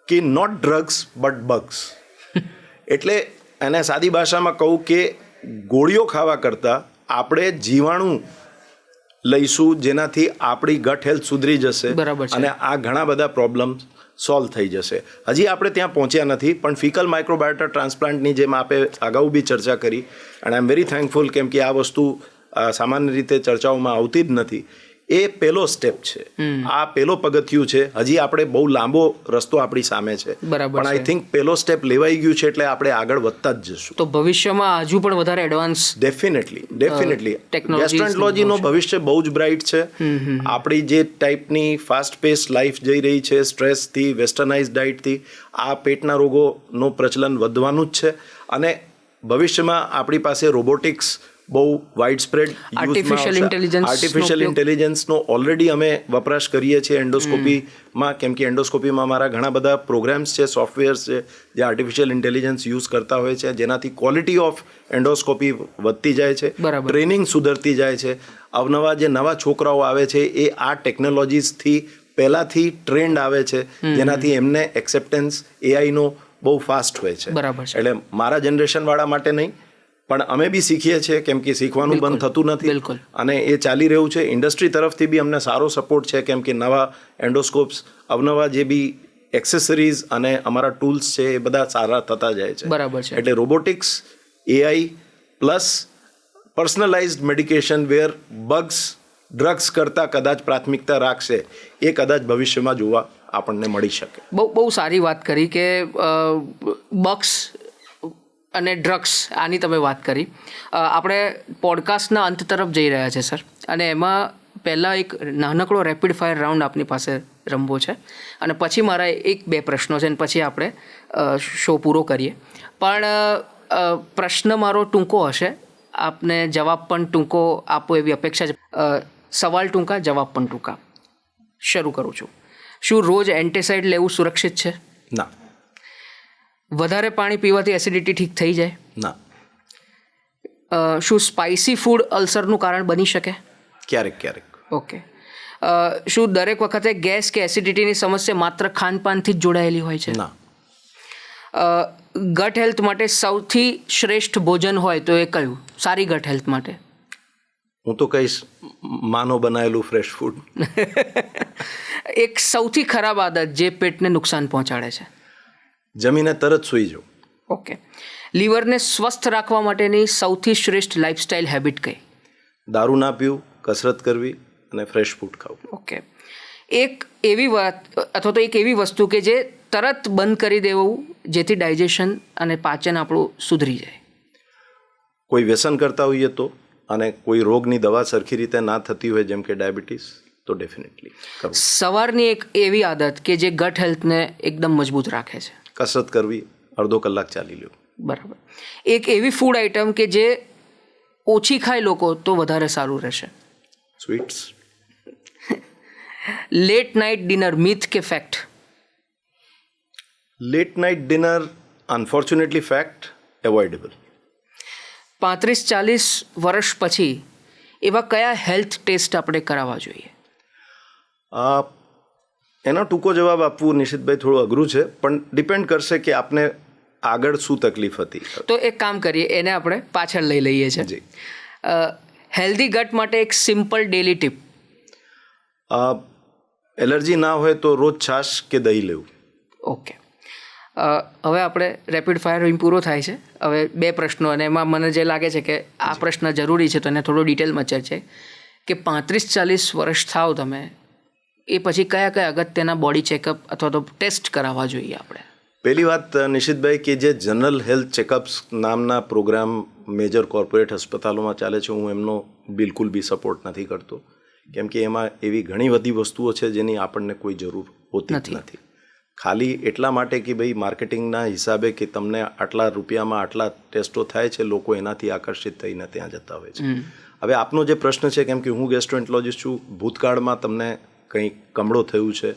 કે નોટ ડ્રગ્સ બટ બગ્સ. એટલે એને સાદી ભાષામાં કહું કે ગોળીઓ ખાવા કરતાં આપણે જીવાણુ લઈશું જેનાથી આપણી ગટ હેલ્થ સુધરી જશે અને આ ઘણા બધા પ્રોબ્લેમ સોલ્વ થઈ જશે. હજી આપણે ત્યાં પહોંચ્યા નથી, પણ ફિકલ માઇક્રોબાયોટા ટ્રાન્સપ્લાન્ટની જેમ આપણે અગાઉ બી ચર્ચા કરી, અને આઈ એમ વેરી થેન્કફુલ કેમ કે આ વસ્તુ સામાન્ય રીતે ચર્ચાઓમાં આવતી જ નથી. એ પહેલો સ્ટેપ છે, આ પહેલો પગથિયું છે. હજી આપણે બહુ લાંબો રસ્તો આપણી સામે છે, પણ આઈ થિંક પહેલો સ્ટેપ લેવાઈ ગયું છે, એટલે આપણે આગળ વધતા જ જશું. તો ભવિષ્યમાં હજુ પણ વધારે એડવાન્સ ડેફિનેટલી ગેસ્ટ્રોએન્ટરોલોજીનો ભવિષ્ય બહુ જ બ્રાઇટ છે. આપણી જે ટાઈપની ફાસ્ટ પેસ લાઈફ જઈ રહી છે, સ્ટ્રેસથી, વેસ્ટર્નાઇઝ ડાયટથી, આ પેટના રોગોનું પ્રચલન વધવાનું જ છે. અને ભવિષ્યમાં આપણી પાસે રોબોટિક્સ બહુ વાઇડ સ્પ્રેડ આર્ટિફિશિયલ ઇન્ટેલિજન્સનો ઓલરેડી અમે વપરાશ કરીએ છીએ એન્ડોસ્કોપીમાં, કેમ કે એન્ડોસ્કોપીમાં મારા ઘણા બધા પ્રોગ્રામ્સ છે, સોફ્ટવેર્સ છે જે આર્ટિફિશિયલ ઇન્ટેલિજન્સ યુઝ કરતા હોય છે, જેનાથી ક્વોલિટી ઓફ એન્ડોસ્કોપી વધતી જાય છે, ટ્રેનિંગ સુધરતી જાય છે. અવનવા જે નવા છોકરાઓ આવે છે એ આ ટેકનોલોજીસથી પહેલાંથી ટ્રેન્ડ આવે છે, જેનાથી એમને એક્સેપ્ટન્સ એઆઈનો બહુ ફાસ્ટ હોય છે. એટલે મારા જનરેશનવાળા માટે નહીં, પણ અમે બી શીખીએ છીએ, કેમ કે શીખવાનું બંધ થતું નથી અને એ ચાલી રહ્યું છે. ઇન્ડસ્ટ્રી તરફથી બી અમને સારો સપોર્ટ છે, કેમ કે નવા એન્ડોસ્કોપ્સ, અવનવા જે બી એક્સેસરીઝ અને અમારા ટૂલ્સ છે એ બધા સારા થતા જાય છે. એટલે રોબોટિક્સ, એઆઈ પ્લસ પર્સનલાઇઝડ મેડિકેશન વેર બગ્સ ડ્રગ્સ કરતાં કદાચ પ્રાથમિકતા રાખશે, એ કદાચ ભવિષ્યમાં જોવા આપણને મળી શકે. બહુ સારી વાત કરી કે બગ્સ અને ડ્રગ્સ, આની તમે વાત કરી. આપણે પોડકાસ્ટના અંત તરફ જઈ રહ્યા છે સર, અને એમાં પહેલાં એક નાનકડો રેપિડ ફાયર રાઉન્ડ આપની પાસે રમવો છે, અને પછી મારા 1-2 પ્રશ્નો છે, અને પછી આપણે શો પૂરો કરીએ. પણ પ્રશ્ન મારો ટૂંકો હશે, આપને જવાબ પણ ટૂંકો આપો એવી અપેક્ષા છે. સવાલ ટૂંકા, જવાબ પણ ટૂંકા. શરૂ કરું છું. શું રોજ એન્ટીસાઇડ લેવું સુરક્ષિત છે? ના. વધારે પાણી પીવાથી એસિડિટી ઠીક થઈ જાય? ના. શું સ્પાઇસી ફૂડ અલ્સરનું કારણ બની શકે? ક્યારેક. ઓકે. શું દરેક વખતે ગેસ કે એસિડિટીની સમસ્યા માત્ર ખાનપાનથી જ જોડાયેલી હોય છે? ના. ગટ હેલ્થ માટે સૌથી શ્રેષ્ઠ ભોજન હોય તો એ કયું સારી ગટ હેલ્થ માટે? હું તો કહીશ માનો બનાવેલું ફ્રેશ ફૂડ. એક સૌથી ખરાબ આદત જે પેટને નુકસાન પહોંચાડે છે? જમીને તરત સૂઈ જાઉં. ઓકે. લીવરને સ્વસ્થ રાખવા માટેની સૌથી શ્રેષ્ઠ લાઇફસ્ટાઇલ હેબિટ કઈ? દારૂ ના પીવું, કસરત કરવી અને ફ્રેશ ફૂડ ખાવું. ઓકે. એક એવી વાત અથવા તો એક એવી વસ્તુ કે જે તરત બંધ કરી દેવું જેથી ડાયજેશન અને પાચન આપણું સુધરી જાય? કોઈ વ્યસન કરતા હોઈએ તો, અને કોઈ રોગની દવા સરખી રીતે ના થતી હોય જેમ કે ડાયાબિટીસ, તો ડેફિનેટલી કરવું. સવારની એક એવી આદત કે જે ગટ હેલ્થને એકદમ મજબૂત રાખે છે? કસરત કરવી, અડધો કલાક ચાલી લેવું. બરાબર. એક એવી ફૂડ આઇટમ કે જે ઓછી ખાય લોકો તો વધારે સારું રહેશે? Sweets. Late night dinner myth કે fact? Late night dinner unfortunately fact, avoidable. 35-40 વર્ષ પછી એવા કયા હેલ્થ ટેસ્ટ આપણે કરાવવા જોઈએ? એનો ટૂંકો જવાબ આપવું નિશિતભાઈ થોડું અઘરું છે, પણ ડિપેન્ડ કરશે કે આપને આગળ શું તકલીફ હતી. તો એક કામ કરીએ, એને આપણે પાછળ લઈ લઈએ છીએ. જી. હેલ્ધી ગટ માટે એક સિમ્પલ ડેલી ટીપ? એલર્જી ના હોય તો રોજ છાશ કે દહીં લેવું. ઓકે. હવે આપણે રેપિડ ફાયર પૂરો થાય છે. હવે 2 પ્રશ્નો, અને એમાં મને જે લાગે છે કે આ પ્રશ્ન જરૂરી છે તો એને થોડો ડિટેલમાં ચર્ચા કે 35-40 વર્ષ થાવ તમે, એ પછી કયા અગત્યના બોડી ચેકઅપ અથવા તો ટેસ્ટ કરાવવા જોઈએ આપણે? પહેલી વાત નિશિતભાઈ, કે જે જનરલ હેલ્થ ચેકઅપ્સ નામના પ્રોગ્રામ મેજર કોર્પોરેટ હસ્પતાલોમાં ચાલે છે, હું એમનો બિલકુલ બી સપોર્ટ નથી કરતો, કેમ કે એમાં એવી ઘણી બધી વસ્તુઓ છે જેની આપણને કોઈ જરૂર હોતી નથી. ખાલી એટલા માટે કે ભાઈ માર્કેટિંગના હિસાબે કે તમને આટલા રૂપિયામાં આટલા ટેસ્ટો થાય છે, લોકો એનાથી આકર્ષિત થઈને ત્યાં જતા હોય છે. હવે આપનો જે પ્રશ્ન છે, કેમ કે હું ગેસ્ટ્રોએન્ટરોલોજિસ્ટ છું, ભૂતકાળમાં તમને કંઈ કમળો થયું છે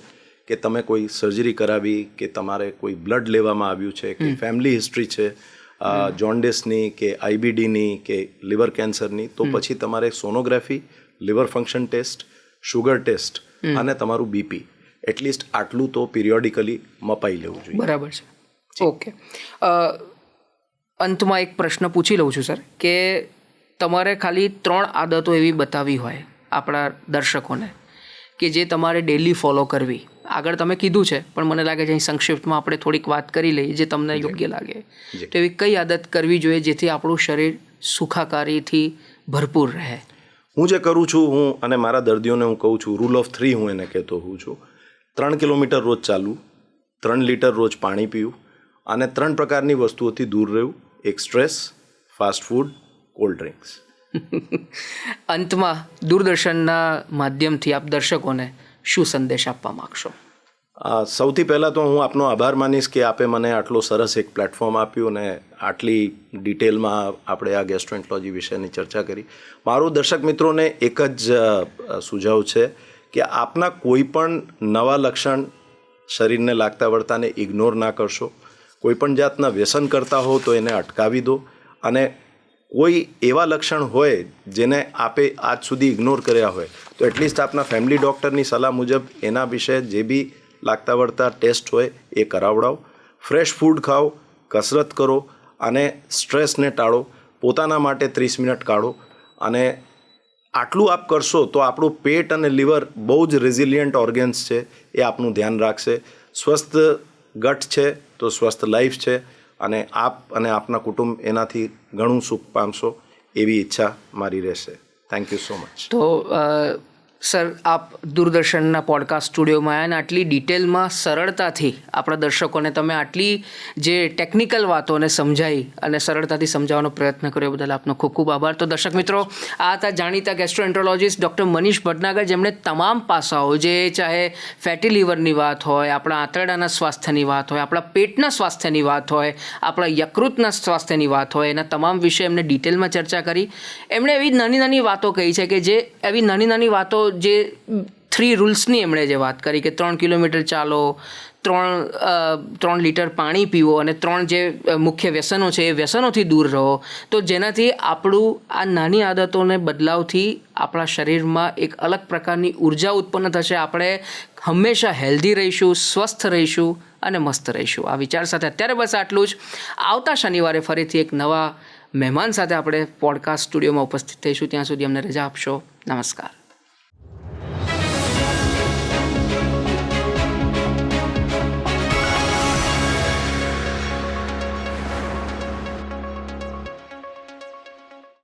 કે તમે કોઈ સર્જરી કરાવી, કે તમારે કોઈ બ્લડ લેવામાં આવ્યું છે, કે ફેમિલી હિસ્ટ્રી છે જોન્ડિસની કે આઈબીડીની કે લીવર કેન્સરની, તો પછી તમારે sonography, liver function test, sugar test અને તમારું બીપી એટલીસ્ટ આટલું તો પિરિયોડિકલી મપાઈ લેવું જોઈએ. બરાબર છે. ઓકે, અંતમાં એક પ્રશ્ન પૂછી લઉં છું સર, કે તમારે ખાલી 3 આદતો એવી બતાવી હોય આપણા દર્શકોને કે જે તમારે ડેલી ફોલો કરવી. આગળ તમે કીધું છે, પણ મને લાગે છે અહીં સંક્ષિપ્તમાં આપણે થોડીક વાત કરી લઈએ જે તમને યોગ્ય લાગે. તો એવી કઈ આદત કરવી જોઈએ જેથી આપણું શરીર સુખાકારીથી ભરપૂર રહે? હું જે કરું છું, હું અને મારા દર્દીઓને હું કહું છું, રૂલ ઓફ 3 હું એને કહેતો હોઉં છું. 3 કિલોમીટર રોજ ચાલવું, 3 લીટર રોજ પાણી પીવું અને 3 પ્રકારની વસ્તુઓથી દૂર રહેવું. એક stress, fast food, cold drinks. અંતમાં દૂરદર્શનના માધ્યમથી આપ દર્શકોને શું સંદેશ આપવા માગશો? સૌથી પહેલાં તો હું આપનો આભાર માનીશ કે આપે મને આટલો સરસ એક પ્લેટફોર્મ આપ્યું અને આટલી ડિટેલમાં આપણે આ ગેસ્ટ્રોએન્ટરોલોજી વિશેની ચર્ચા કરી. મારું દર્શક મિત્રોને એક જ સુઝાવ છે કે આપના કોઈ પણ નવા લક્ષણ શરીરને લાગતા વળતાને ઇગ્નોર ના કરશો. કોઈ પણ જાતના વ્યસન કરતા હો તો એને અટકાવી દો, અને કોઈ એવા લક્ષણ હોય જેને આપે આજ સુધી ઇગ્નોર કર્યા હોય તો એટલીસ્ટ આપના ફેમિલી ડૉક્ટરની સલાહ મુજબ એના વિશે જે બી લાગતા વળતા ટેસ્ટ હોય એ કરાવડાવો. ફ્રેશ ફૂડ ખાઓ, કસરત કરો અને સ્ટ્રેસને ટાળો. પોતાના માટે 30 મિનિટ કાઢો, અને આટલું આપ કરશો તો આપણું પેટ અને લીવર બહુ જ રેઝિલિયન્ટ ઓર્ગન્સ છે, એ આપનું ધ્યાન રાખશે. સ્વસ્થ ગટ છે તો સ્વસ્થ લાઈફ છે, અને આપ અને આપના કુટુંબ એનાથી ઘણું સુખ પામશો એવી ઈચ્છા મારી રહેશે. Thank you so much. તો સર, આપ દૂરદર્શનના પોડકાસ્ટ સ્ટુડિયોમાં આવ્યા અને આટલી ડિટેલમાં સરળતાથી આપણા દર્શકોને તમે આટલી જે ટેકનિકલ વાતોને સમજાવી અને સરળતાથી સમજાવવાનો પ્રયત્ન કર્યો બદલ આપનો ખૂબ ખૂબ આભાર. તો દર્શક મિત્રો, આ હતા જાણીતા ગેસ્ટ્રોએન્ટરોલોજિસ્ટ ડૉક્ટર મનીષ ભટનાગર, જેમણે તમામ પાસાઓ, જે ચાહે ફેટી લીવરની વાત હોય, આપણા આંતરડાના સ્વાસ્થ્યની વાત હોય, આપણા પેટના સ્વાસ્થ્યની વાત હોય, આપણા યકૃતના સ્વાસ્થ્યની વાત હોય, એના તમામ વિશે એમને ડિટેલમાં ચર્ચા કરી. એમણે એવી નાની નાની વાતો કહી છે કે જે એવી નાની નાની વાતો, જે 3 રૂલ્સની એમણે જે વાત કરી કે 3 કિલોમીટર ચાલો, 3 લીટર પાણી પીવો અને 3 જે મુખ્ય વ્યસનો છે એ વ્યસનોથી દૂર રહો, તો જેનાથી આપણું આ નાની આદતોને બદલાવથી આપણા શરીરમાં એક અલગ પ્રકારની ઉર્જા ઉત્પન્ન થશે. આપણે હંમેશા હેલ્ધી રહીશું, સ્વસ્થ રહીશું અને મસ્ત રહીશું. આ વિચાર સાથે અત્યારે બસ આટલું જ. આવતા શનિવારે ફરીથી એક નવા મહેમાન સાથે આપણે પોડકાસ્ટ સ્ટુડિયોમાં ઉપસ્થિત થઈશું. ત્યાં સુધી અમને રજા આપશો. નમસ્કાર.